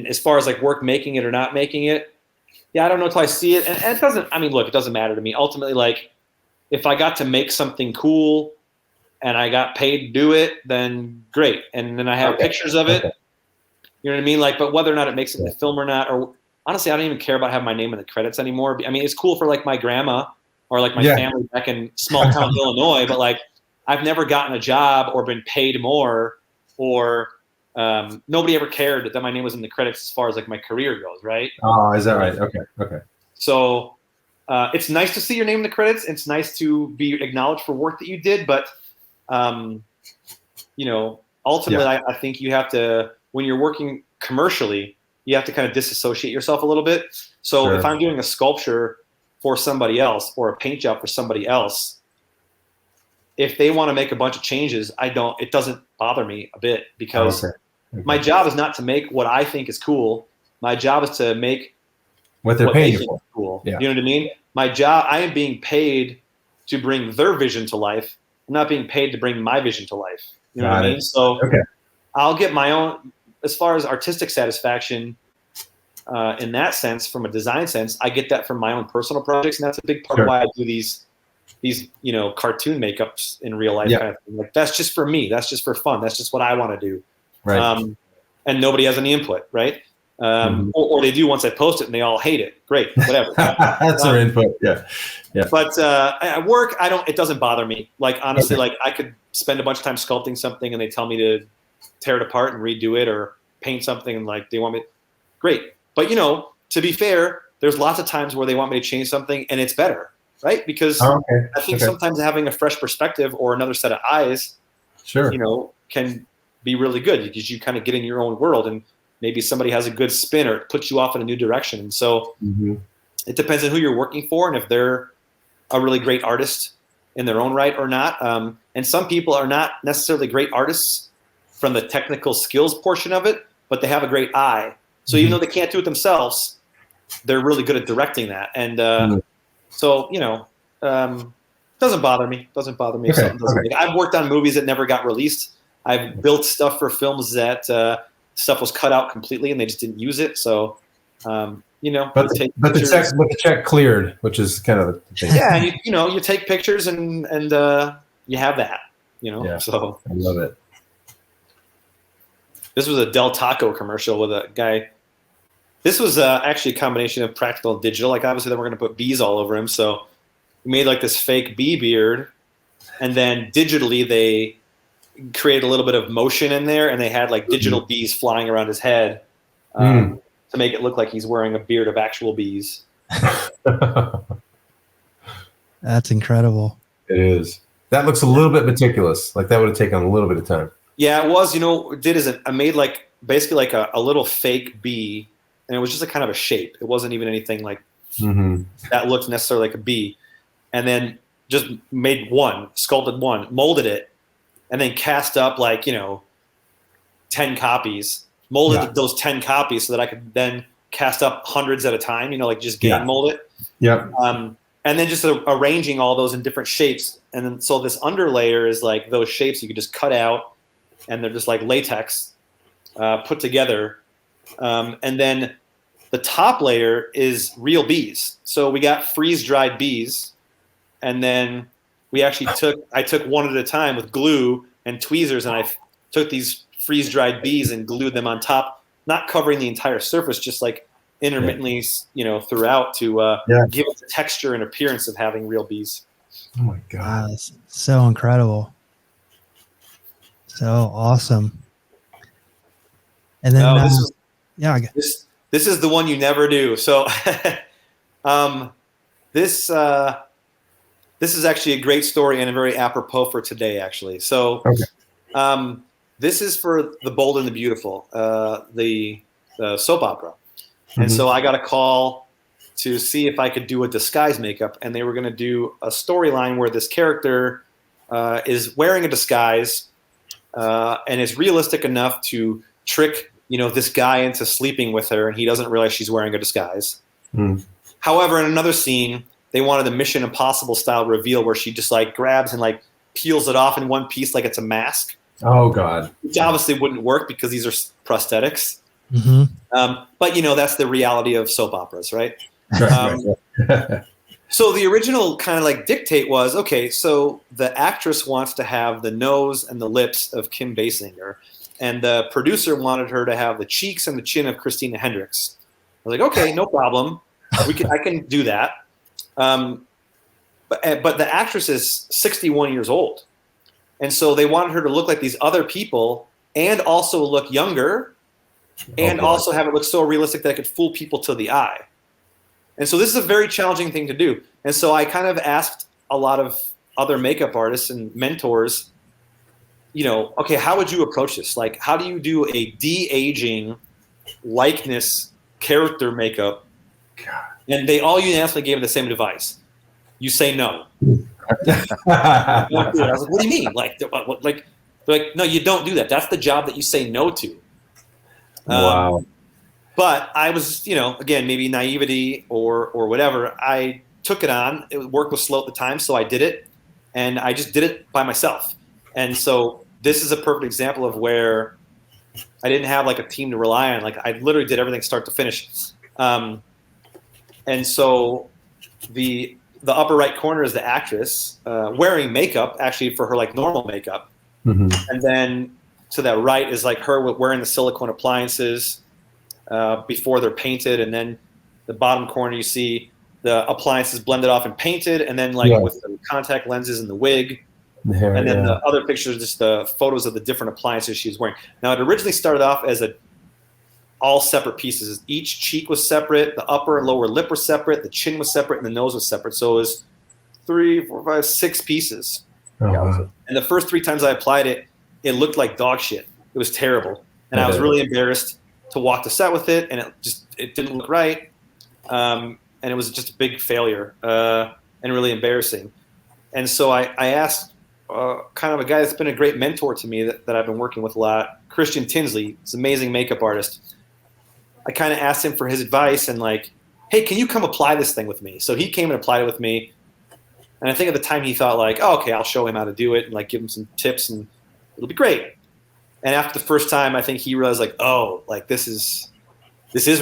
as far as like work making it or not making it, yeah, I don't know until I see it. And it doesn't, it doesn't matter to me. Ultimately, like if I got to make something cool and I got paid to do it, then great. And then I have pictures of it. You know what I mean? Like, but whether or not it makes it in the film or not, or honestly, I don't even care about having my name in the credits anymore. It's cool for like my grandma or like my family back in small town Illinois, but like I've never gotten a job or been paid more, or nobody ever cared that my name was in the credits as far as like my career goes, right? Oh, is that right? Okay. So it's nice to see your name in the credits. It's nice to be acknowledged for work that you did, but ultimately, I think you have to, when you're working commercially, you have to kind of disassociate yourself a little bit. So if I'm doing a sculpture for somebody else or a paint job for somebody else, if they want to make a bunch of changes, it doesn't bother me a bit, because my job is not to make what I think is cool. My job is to make what they're paying for. Cool. Yeah. You know what I mean? My job, I am being paid to bring their vision to life. I'm not being paid to bring my vision to life. You know what I mean? So I'll get my own, as far as artistic satisfaction, in that sense, from a design sense, I get that from my own personal projects. And that's a big part of why I do these cartoon makeups in real life. Kind of thing. Like that's just for me. That's just for fun. That's just what I want to do. Right. And nobody has any input, right? Or they do once I post it and they all hate it. Great, whatever. That's their input. Yeah. But at work, it doesn't bother me. Like honestly, like I could spend a bunch of time sculpting something and they tell me to tear it apart and redo it, or paint something and like they want me. Great. But to be fair, there's lots of times where they want me to change something and it's better, right? Because I think sometimes having a fresh perspective or another set of eyes, can be really good, because you kind of get in your own world and maybe somebody has a good spin or it puts you off in a new direction. And so it depends on who you're working for and if they're a really great artist in their own right or not. And some people are not necessarily great artists from the technical skills portion of it, but they have a great eye. So even though they can't do it themselves, they're really good at directing that. And doesn't bother me. Doesn't bother me. I've worked on movies that never got released. I've built stuff for films that stuff was cut out completely and they just didn't use it. So, but the check cleared, which is kind of the thing. Yeah, and you take pictures and you have that. you know? Yeah. So I love it. this was a Del Taco commercial with a guy. This was actually a combination of practical and digital. Like obviously then we're going to put bees all over him. So we made like this fake bee beard, and then digitally they created a little bit of motion in there, and they had like digital bees flying around his head to make it look like he's wearing a beard of actual bees. That's incredible. It is. That looks a little bit meticulous. Like that would have taken a little bit of time. Yeah, it was. You know, what it did is I made like basically like a little fake bee, and it was just a kind of a shape. It wasn't even anything like that looked necessarily like a bee. And then just made one, sculpted one, molded it, and then cast up like, 10 copies, molded those 10 copies so that I could then cast up hundreds at a time, like just game mold it. Yeah. And then just arranging all those in different shapes. And then so this underlayer is like those shapes you could just cut out, and they're just like latex put together. And then the top layer is real bees. So we got freeze-dried bees, and then I took one at a time with glue and tweezers, and I took these freeze-dried bees and glued them on top, not covering the entire surface, just like intermittently, throughout to give it the texture and appearance of having real bees. Oh my God. That's so incredible. So awesome. And then, this is the one you never do. So, this is actually a great story and a very apropos for today, actually. So, this is for The Bold and the Beautiful, the soap opera. And so I got a call to see if I could do a disguise makeup, and they were going to do a storyline where this character is wearing a disguise and is realistic enough to trick, this guy into sleeping with her, and he doesn't realize she's wearing a disguise. However, in another scene, they wanted a Mission Impossible style reveal where she just like grabs and like peels it off in one piece like it's a mask. Oh God. Which obviously wouldn't work because these are prosthetics. But that's the reality of soap operas, right? So the original kind of like dictate was, okay, so the actress wants to have the nose and the lips of Kim Basinger, and the producer wanted her to have the cheeks and the chin of Christina Hendricks. I was like, okay, no problem. I can do that. But the actress is 61 years old. And so they wanted her to look like these other people and also look younger and also have it look so realistic that it could fool people to the eye. And so this is a very challenging thing to do. And so I kind of asked a lot of other makeup artists and mentors, okay, how would you approach this? Like, how do you do a de-aging likeness character makeup? God. And they all unanimously gave the same advice. You say no. I was like, what do you mean? They're like, no, you don't do that. That's the job that you say no to. Wow. But I was, again, maybe naivety or whatever. I took it on. Work was slow at the time, so I did it. And I just did it by myself. And so this is a perfect example of where I didn't have like a team to rely on. Like I literally did everything start to finish. And so the upper right corner is the actress wearing makeup, actually for her like normal makeup. And then to that right is like her wearing the silicone appliances before they're painted. And then the bottom corner, you see the appliances blended off and painted. And then like with the contact lenses and the wig. And then the other pictures, just the photos of the different appliances she's wearing. Now it originally started off as all separate pieces. Each cheek was separate. The upper and lower lip were separate. The chin was separate, and the nose was separate. So it was 3, 4, 5, 6 pieces. And the first 3 times I applied it, it looked like dog shit. It was terrible, and I was really embarrassed to walk the set with it, and it didn't look right, and it was just a big failure and really embarrassing. And so I asked kind of a guy that's been a great mentor to me that I've been working with a lot, Christian Tinsley. He's an amazing makeup artist. I kind of asked him for his advice and like, hey, can you come apply this thing with me? So he came and applied it with me. And I think at the time he thought like, oh, okay, I'll show him how to do it and like give him some tips and it'll be great. And after the first time, I think he realized like, oh, like this is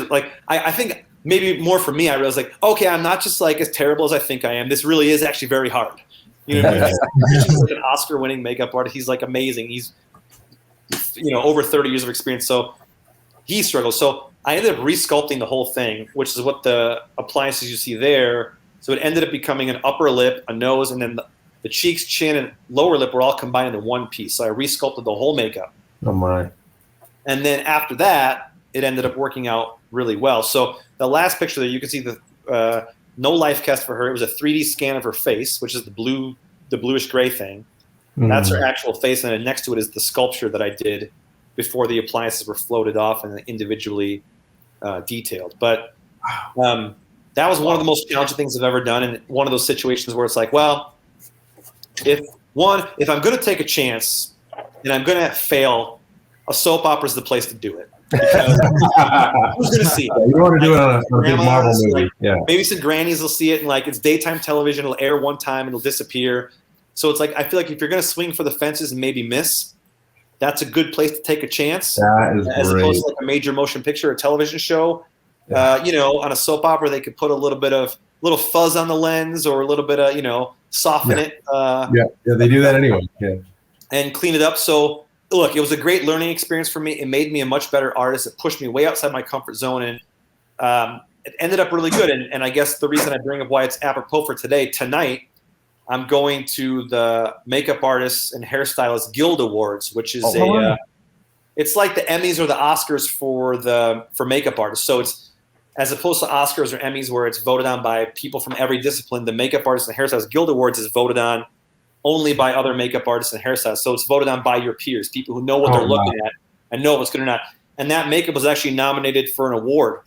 like, I think maybe more for me, I realized like, okay, I'm not just like as terrible as I think I am. This really is actually very hard. You know what I mean? He's like an Oscar-winning makeup artist. He's like amazing. He's, over 30 years of experience. So he struggles. So I ended up resculpting the whole thing, which is what the appliances you see there. So it ended up becoming an upper lip, a nose, and then the cheeks, chin, and lower lip were all combined into one piece. So I resculpted the whole makeup. Oh my! And then after that, it ended up working out really well. So the last picture there, you can see the no life cast for her. It was a 3D scan of her face, which is the bluish gray thing. That's her actual face, and then next to it is the sculpture that I did before the appliances were floated off and individually detailed. But that was one of the most challenging things I've ever done, and one of those situations where it's like, well, if I'm going to take a chance and I'm going to fail, a soap opera is the place to do it. Because who's going to see it? You want to do it on a big Marvel movie. Maybe some grannies will see it, and like it's daytime television. It'll air one time and it'll disappear. So it's like I feel like if you're going to swing for the fences and maybe miss, that's a good place to take a chance. That is as great. opposed to like a major motion picture or television show. On a soap opera, they could put a little fuzz on the lens or a little bit of, soften it. They do that anyway. Yeah. And clean it up. So look, it was a great learning experience for me. It made me a much better artist. It pushed me way outside my comfort zone, and it ended up really good. And I guess the reason I bring up why it's apropos for tonight, I'm going to the Makeup Artists and Hairstylists Guild Awards, which is it's like the Emmys or the Oscars for makeup artists. So it's, as opposed to Oscars or Emmys where it's voted on by people from every discipline, the Makeup Artists and Hairstylists Guild Awards is voted on only by other makeup artists and hairstylists. So it's voted on by your peers, people who know what they're looking at and know what's good or not. And that makeup was actually nominated for an award.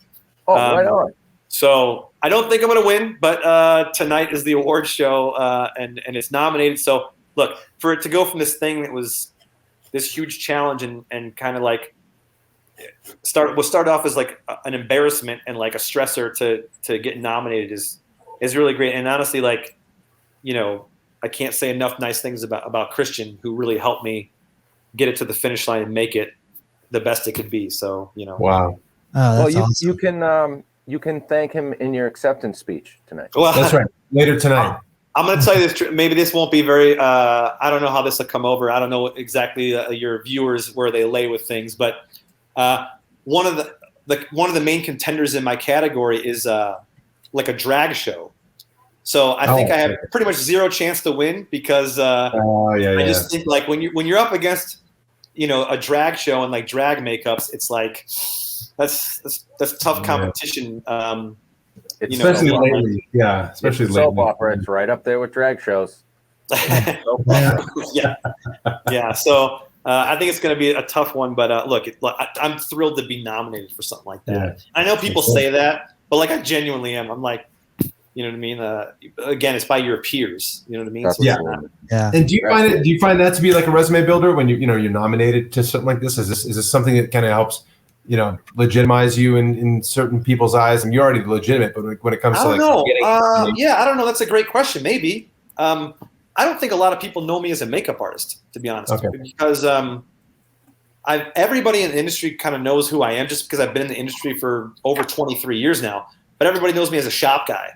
Oh, right on. So I don't think I'm going to win, but tonight is the award show, and it's nominated. So look, for it to go from this thing that was this huge challenge and kind of like started off as like an embarrassment and like a stressor to get nominated is really great. And honestly, like, I can't say enough nice things about Christian, who really helped me get it to the finish line and make it the best it could be. So, Wow. Oh, that's Well, awesome. you can thank him in your acceptance speech tonight. Well, That's right. Later tonight. I'm going to tell you this. Maybe this won't be very. I don't know how this will come over. I don't know exactly your viewers where they lay with things, but one of the main contenders in my category is like a drag show. So I think I have pretty much zero chance to win because I just think like when you're up against a drag show and like drag makeups, it's like that's tough competition. Especially lately, especially it's lately. Soap opera, it's right up there with drag shows. Yeah. So I think it's going to be a tough one, but look, I'm thrilled to be nominated for something like that. Yeah. I know people say that, but like I genuinely am. I'm like, you know what I mean? Again, it's by your peers. You know what I mean? So yeah. And do you find that to be like a resume builder when you're nominated to something like this? Is this something that kind of helps legitimize you in certain people's eyes? And you're already legitimate, but when it comes to I don't know. That's a great question. Maybe. I don't think a lot of people know me as a makeup artist, to be honest, because everybody in the industry kind of knows who I am just because I've been in the industry for over 23 years now. But everybody knows me as a shop guy.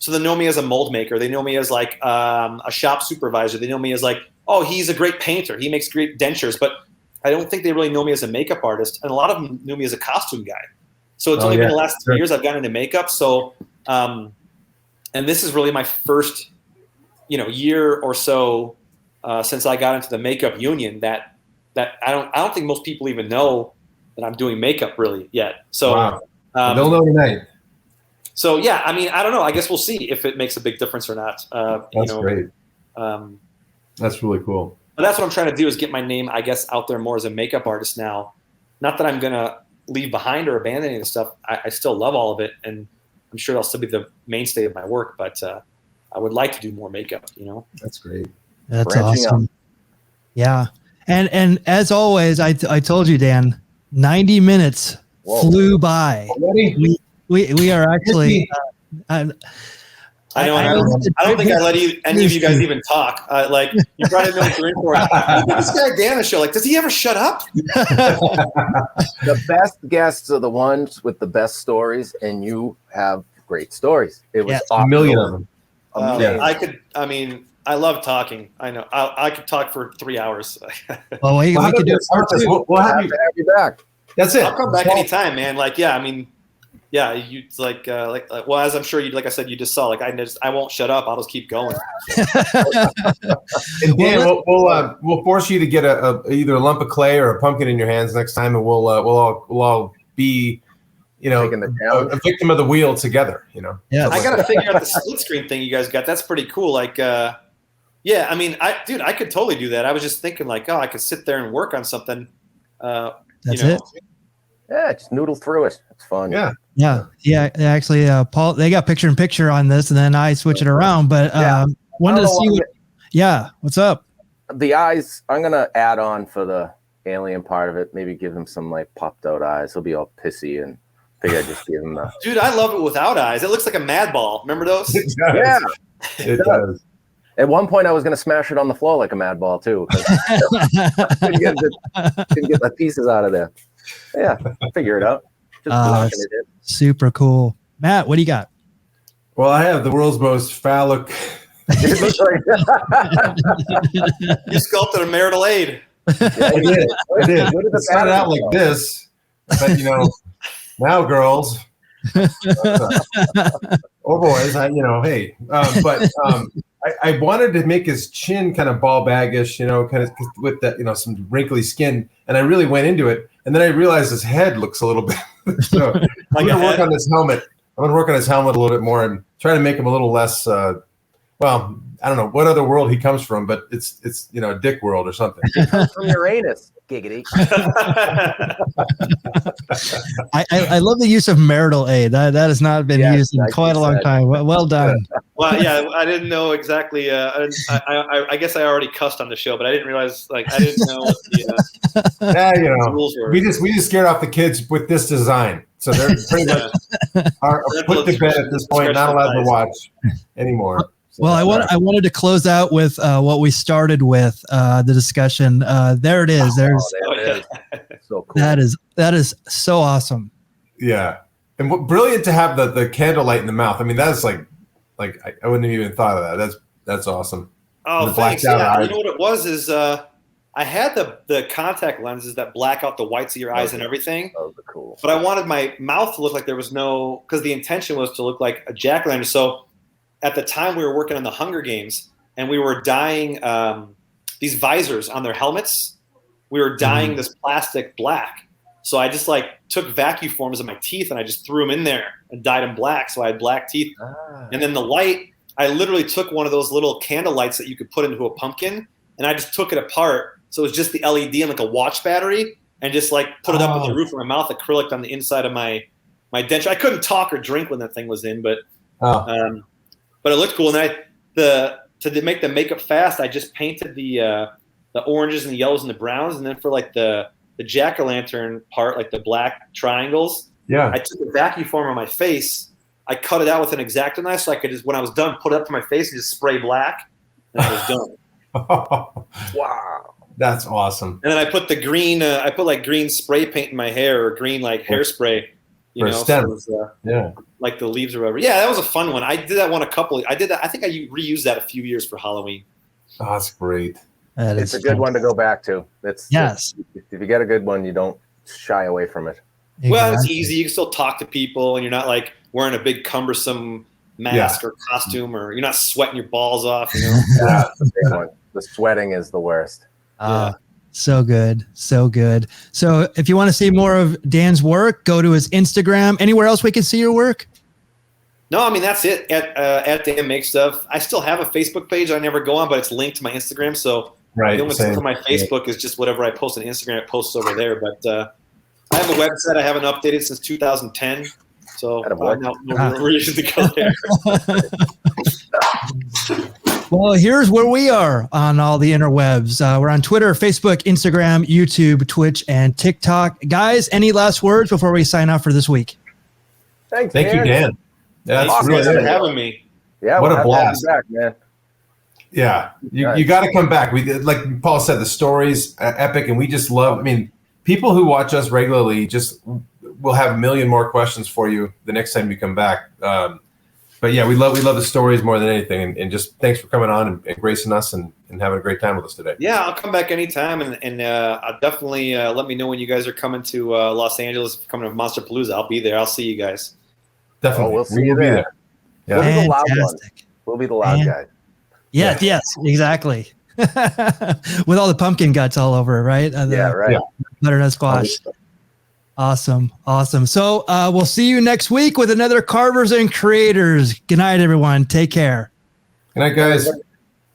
So they know me as a mold maker. They know me as like a shop supervisor. They know me as like, oh, he's a great painter. He makes great dentures. But I don't think they really know me as a makeup artist. And a lot of them knew me as a costume guy. So it's only been the last 3 years I've gotten into makeup. So, and this is really my first, year or so since I got into the makeup union that I don't think most people even know that I'm doing makeup really yet. So they'll know tonight. So yeah, I mean, I don't know. I guess we'll see if it makes a big difference or not. That's great. That's really cool. But that's what I'm trying to do is get my name, I guess, out there more as a makeup artist now. Not that I'm gonna leave behind or abandon any of the stuff. I still love all of it, and I'm sure that'll still be the mainstay of my work. But I would like to do more makeup. That's great. That's awesome. Yeah, and as always, I told you, Dan, 90 minutes flew by. Already? We are actually. I don't think I let any of you guys even talk. Like you probably know what you're in for. This guy Dan the show. Like, does he ever shut up? The best guests are the ones with the best stories, and you have great stories. It was a million of them. I love talking. I know. I could talk for 3 hours. Well, we could do it. We'll have you back. That's it. I'll come back anytime, man. Like, yeah, I mean, yeah, you like, well, as I'm sure you, like I said, you just saw, like, I won't shut up. I'll just keep going. And Dan, we'll force you to get either a lump of clay or a pumpkin in your hands next time, and we'll all be, a victim of the wheel together. Yeah, I got to figure out the split screen thing you guys got. That's pretty cool. Like, yeah, I mean, I could totally do that. I was just thinking, like, I could sit there and work on something. That's it. Yeah, just noodle through it. It's fun. Yeah. Actually, Paul, they got picture in picture on this, and then I switch it around. But wanted to see what's up? The eyes, I'm gonna add on for the alien part of it. Maybe give him some like popped out eyes. He'll be all pissy, and figure I just give him the. Dude, I love it without eyes. It looks like a mad ball. Remember those? Yeah, it does. At one point, I was going to smash it on the floor like a mad ball, too. Couldn't get the pieces out of there. Yeah, figure it out. Just blocking it in. Super cool. Matt, what do you got? Well, I have the world's most phallic. You sculpted a marital aid. Yeah, I did. It started out like this, but, now girls. Or boys, hey. I wanted to make his chin kind of ball baggish, kind of with that, some wrinkly skin. And I really went into it. And then I realized his head looks a little bit. So I'm going to work on his helmet. I'm going to work on his helmet a little bit more and try to make him a little less, I don't know what other world he comes from, but it's a dick world or something. He comes from Uranus. Giggity. I love the use of marital aid. That has not been used in quite a long time. Well done. Well, yeah, I didn't know exactly. I guess I already cussed on the show, but I didn't realize. Like, I didn't know what the rules were. We just scared off the kids with this design, so they're pretty much are put to bed at this point, not allowed to watch anymore. Well, I wanted to close out with what we started with, the discussion. There it is. There it is. So cool. That is so awesome. Yeah, and brilliant to have the candlelight in the mouth. I mean, that's like I wouldn't have even thought of that. That's awesome. Oh, thanks. Yeah, you know what it was is I had the contact lenses that black out the whites of your eyes and everything. Those are cool. But I wanted my mouth to look like there was no, because the intention was to look like a jack-o'-lantern. So at the time we were working on the Hunger Games and we were dyeing these visors on their helmets. We were dyeing this plastic black. So I just took vacuum forms of my teeth and I just threw them in there and dyed them black. So I had black teeth. And then the light, I literally took one of those little candle lights that you could put into a pumpkin and I just took it apart. So it was just the LED and like a watch battery and just put it up with the roof of my mouth, acrylic on the inside of my denture. I couldn't talk or drink when that thing was in, but it looked cool. And to make the makeup fast, I just painted the oranges and the yellows and the browns. And then for the jack-o'-lantern part, like the black triangles, I took a vacuum form on my face. I cut it out with an X-Acto knife so I could just, when I was done, put it up to my face and just spray black. And I was done. Wow. That's awesome. And then I put the green, green spray paint in my hair or green hairspray. Stems. Like the leaves or whatever. Yeah, that was a fun one. I did that one I did that. I think I reused that a few years for Halloween. Oh, that's great. It's a good one to go back to. Yes. If you get a good one, you don't shy away from it. Exactly. Well, it's easy. You can still talk to people, and you're not wearing a big cumbersome mask or costume, or you're not sweating your balls off. Yeah, the sweating is the worst. So good. So good. So if you want to see more of Dan's work, go to his Instagram. Anywhere else we can see your work? No, I mean, that's it at Dan Make Stuff. I still have a Facebook page I never go on, but it's linked to my Instagram. So the only thing for my Facebook is just whatever I post on Instagram, it posts over there. But I have a website I haven't updated since 2010. So no reason to go there. Well, here's where we are on all the interwebs. We're on Twitter, Facebook, Instagram, YouTube, Twitch, and TikTok. Guys, any last words before we sign off for this week? Thank you, Dan. Yeah, that's really good for having me. Yeah, what a blast, back, man. Yeah, you got to come back. We did, like Paul said, the stories epic, and we just love. I mean, people who watch us regularly just will have a million more questions for you the next time you come back. but yeah, we love the stories more than anything. And just thanks for coming on and gracing us and having a great time with us today. Yeah, I'll come back anytime. And I'll definitely let me know when you guys are coming to Los Angeles, coming to Monsterpalooza. I'll be there. I'll see you guys. Definitely. We'll see you there. Yeah. We'll be the loud one. Fantastic. We'll be the loud guy. Yes, yes, exactly. With all the pumpkin guts all over, right? Right. Butternut squash. Awesome. So we'll see you next week with another Carvers and Creators. Good night, everyone. Take care. Good night, guys.